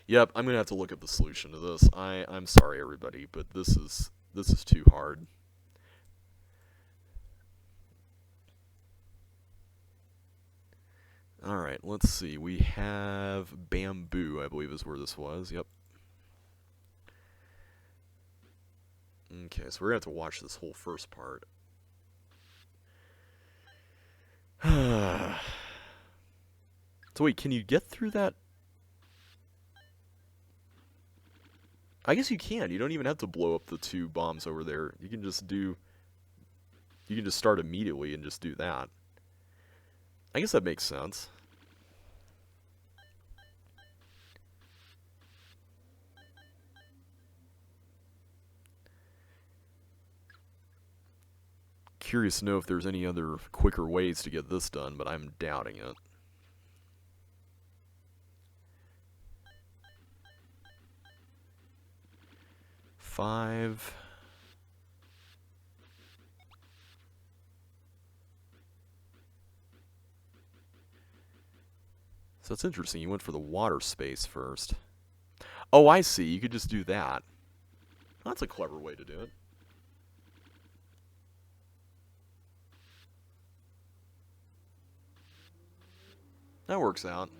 Speaker 1: Yep, I'm gonna have to look at the solution to this. I'm sorry, everybody, but this is too hard. Alright, let's see. We have bamboo, I believe is where this was. Yep. Okay, so we're gonna have to watch this whole first part. So wait, can you get through that? I guess you can. You don't even have to blow up the 2 bombs over there. You can just do... You can just start immediately and just do that. I guess that makes sense. Curious to know if there's any other quicker ways to get this done, but I'm doubting it. Five. So that's interesting. You went for the water space first. Oh, I see. You could just do that. That's a clever way to do it. That works out.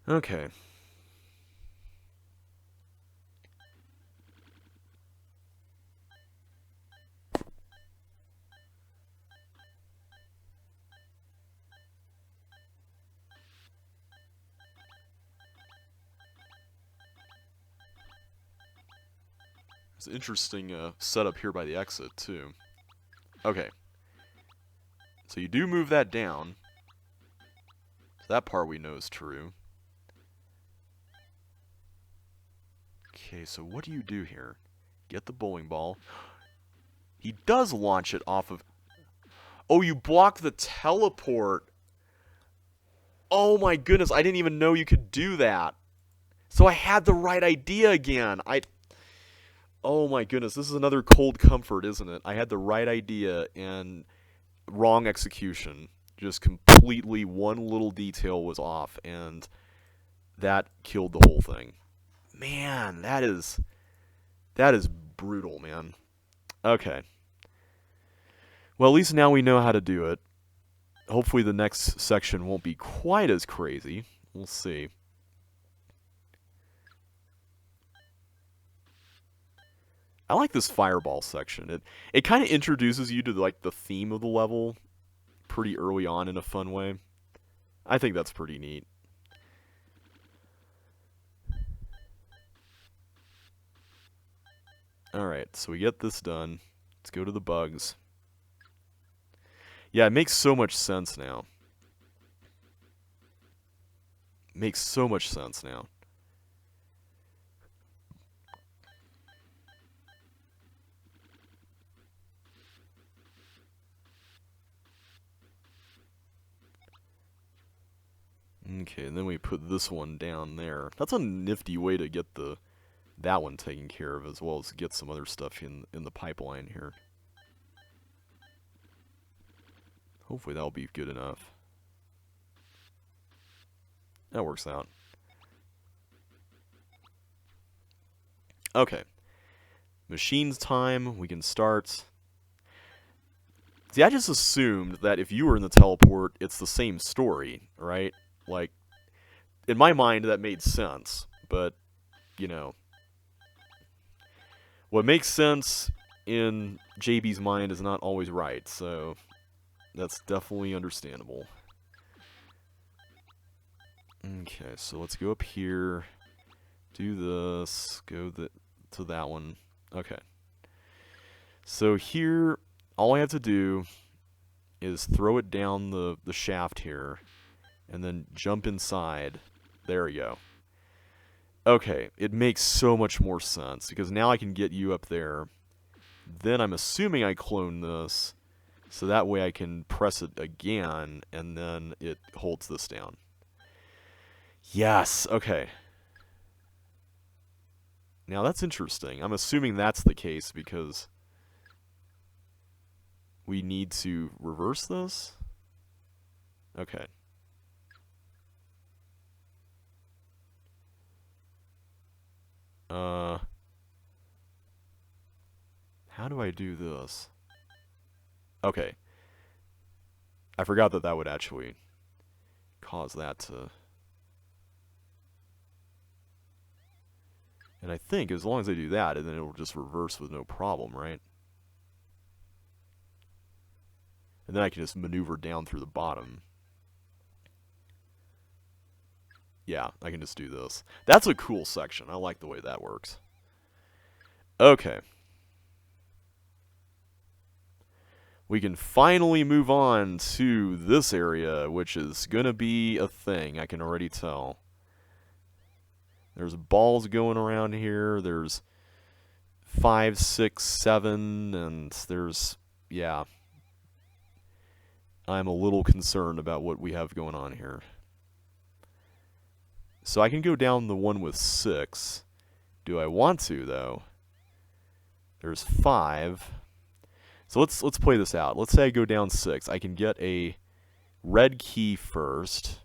Speaker 1: Okay. It's an interesting setup here by the exit, too. Okay. So you do move that down. So that part we know is true. Okay, so what do you do here? Get the bowling ball. He does launch it off of... Oh, you block the teleport. Oh my goodness, I didn't even know you could do that. So I had the right idea again. Oh my goodness, this is another cold comfort, isn't it? I had the right idea and wrong execution. Just completely one little detail was off, and that killed the whole thing. Man, that is brutal, man. Okay. Well, at least now we know how to do it. Hopefully the next section won't be quite as crazy. We'll see. I like this fireball section. It kind of introduces you to like the theme of the level pretty early on in a fun way. I think that's pretty neat. Alright, so we get this done. Let's go to the bugs. Yeah, it makes so much sense now. Makes so much sense now. Okay, and then we put this one down there. That's a nifty way to get that one taken care of, as well as get some other stuff in the pipeline here. Hopefully that'll be good enough. That works out. Okay. Machines time, we can start. See, I just assumed that if you were in the teleport, it's the same story, right? Like, in my mind, that made sense. But, you know, what makes sense in JB's mind is not always right, so that's definitely understandable. Okay, so let's go up here, do this, go to that one. Okay. So here, all I have to do is throw it down the shaft here, and then jump inside. There we go. Okay, it makes so much more sense, because now I can get you up there. Then I'm assuming I clone this, so that way I can press it again, and then it holds this down. Yes, okay. Now that's interesting. I'm assuming that's the case because we need to reverse this. Okay. How do I do this? Okay. I forgot that that would actually cause that to... And I think as long as I do that, and then it will just reverse with no problem, right? And then I can just maneuver down through the bottom. Yeah, I can just do this. That's a cool section. I like the way that works. Okay. We can finally move on to this area, which is going to be a thing, I can already tell. There's balls going around here. There's 5, 6, 7, and there's, yeah. I'm a little concerned about what we have going on here. So I can go down the one with 6. Do I want to, though? There's 5. So let's play this out. Let's say I go down 6. I can get a red key first.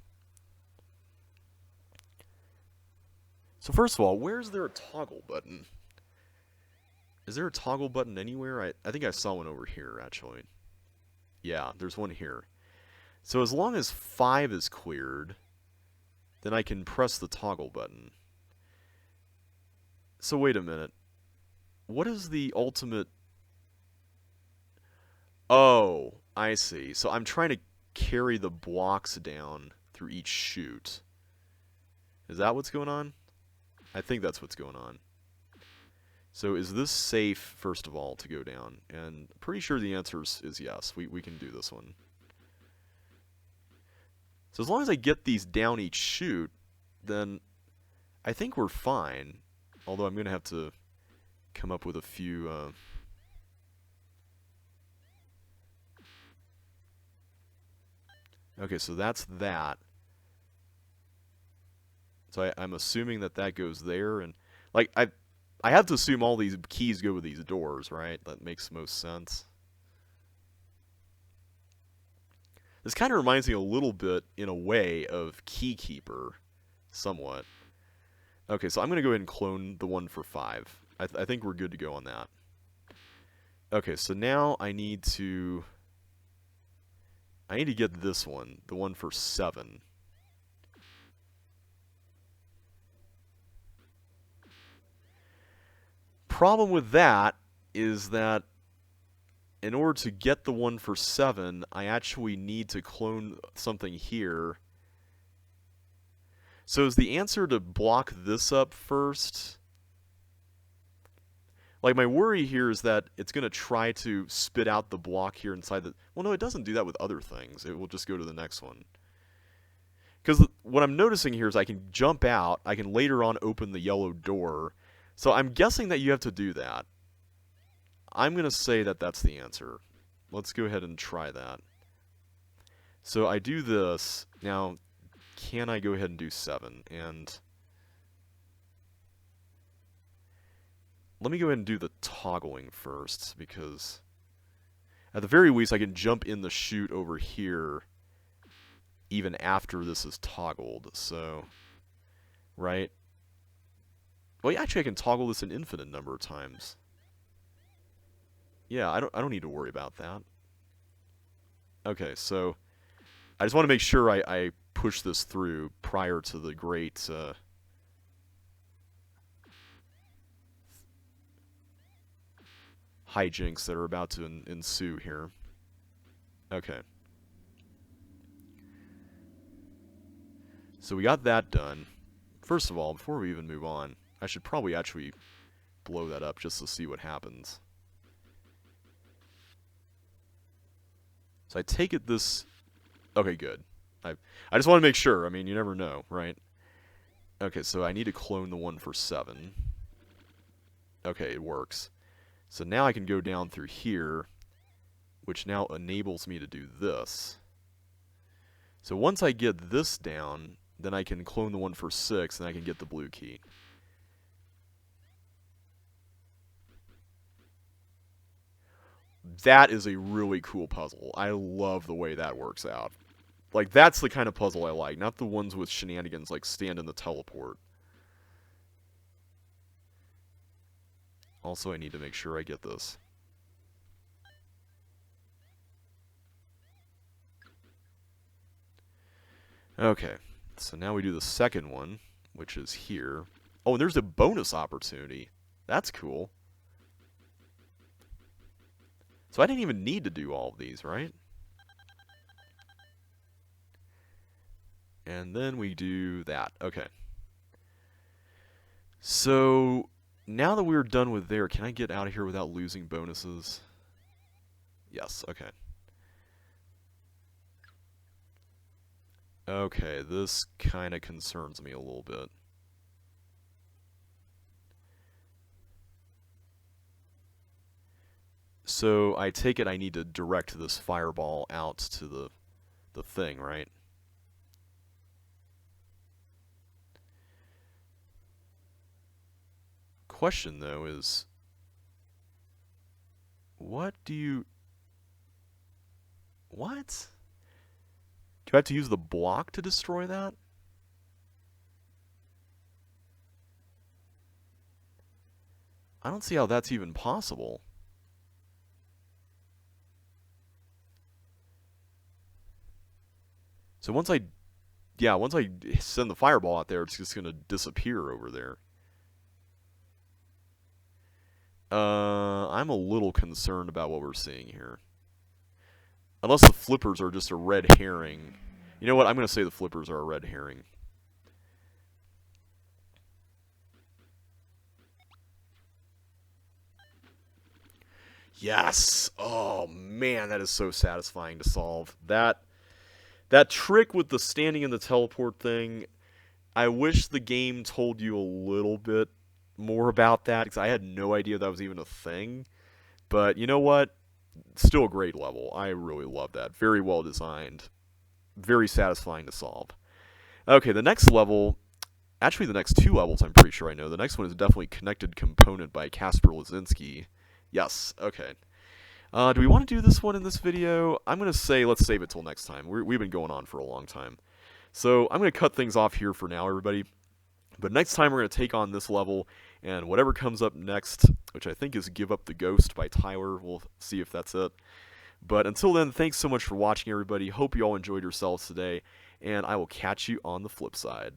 Speaker 1: So first of all, where's there a toggle button? Is there a toggle button anywhere? I think I saw one over here, actually. Yeah, there's one here. So as long as 5 is cleared, then I can press the toggle button. So wait a minute. What is the ultimate... Oh, I see. So I'm trying to carry the blocks down through each chute. Is that what's going on? I think that's what's going on. So is this safe, first of all, to go down? And pretty sure the answer is yes. We can do this one. So as long as I get these down each chute, then I think we're fine. Although I'm going to have to come up with a few... Okay, so that's that. So I'm assuming that that goes there, and like I have to assume all these keys go with these doors, right? That makes most sense. This kind of reminds me a little bit, in a way, of Keykeeper, somewhat. Okay, so I'm going to go ahead and clone the one for 5. I think we're good to go on that. Okay, so now I need to get this one, the one for 7. Problem with that is that in order to get the one for 7, I actually need to clone something here. So is the answer to block this up first? Like, my worry here is that it's going to try to spit out the block here inside the... Well, no, it doesn't do that with other things. It will just go to the next one. Because what I'm noticing here is I can jump out. I can later on open the yellow door. So I'm guessing that you have to do that. I'm going to say that that's the answer. Let's go ahead and try that. So I do this. Now, can I go ahead and do 7? And let me go ahead and do the toggling first, because at the very least I can jump in the chute over here even after this is toggled. So, right? Well, actually I can toggle this an infinite number of times. Yeah, I don't need to worry about that. Okay, so I just want to make sure I push this through prior to the great... hijinks that are about to ensue here. Okay. So we got that done. First of all, before we even move on, I should probably actually blow that up just to see what happens. So I take it this... Okay, good. I just want to make sure. I mean, you never know, right? Okay, so I need to clone the one for 7. Okay, it works. So now I can go down through here, which now enables me to do this. So once I get this down, then I can clone the one for 6, and I can get the blue key. That is a really cool puzzle. I love the way that works out. Like, that's the kind of puzzle I like, not the ones with shenanigans like stand in the teleport. Also, I need to make sure I get this. Okay, so now we do the second one, which is here. Oh, and there's a bonus opportunity. That's cool. So I didn't even need to do all of these, right? And then we do that. Okay. So now that we're done with there, can I get out of here without losing bonuses? Yes, okay. Okay, this kind of concerns me a little bit. So I take it I need to direct this fireball out to the thing, right? Question though is, what? Do I have to use the block to destroy that? I don't see how that's even possible. So once I send the fireball out there, it's just going to disappear over there. I'm a little concerned about what we're seeing here. Unless the flippers are just a red herring. You know what? I'm going to say the flippers are a red herring. Yes! Oh, man, that is so satisfying to solve. That trick with the standing in the teleport thing, I wish the game told you a little bit more about that, because I had no idea that was even a thing. But you know what? Still a great level. I really love that. Very well designed. Very satisfying to solve. Okay, the next level, actually the next 2 levels I'm pretty sure I know. The next one is definitely Connected Component by Casper Lazinski. Yes, okay. Do we want to do this one in this video? I'm going to say let's save it till next time. We've been going on for a long time. So I'm going to cut things off here for now, everybody. But next time we're going to take on this level, and whatever comes up next, which I think is Give Up the Ghost by Tyler. We'll see if that's it. But until then, thanks so much for watching, everybody. Hope you all enjoyed yourselves today, and I will catch you on the flip side.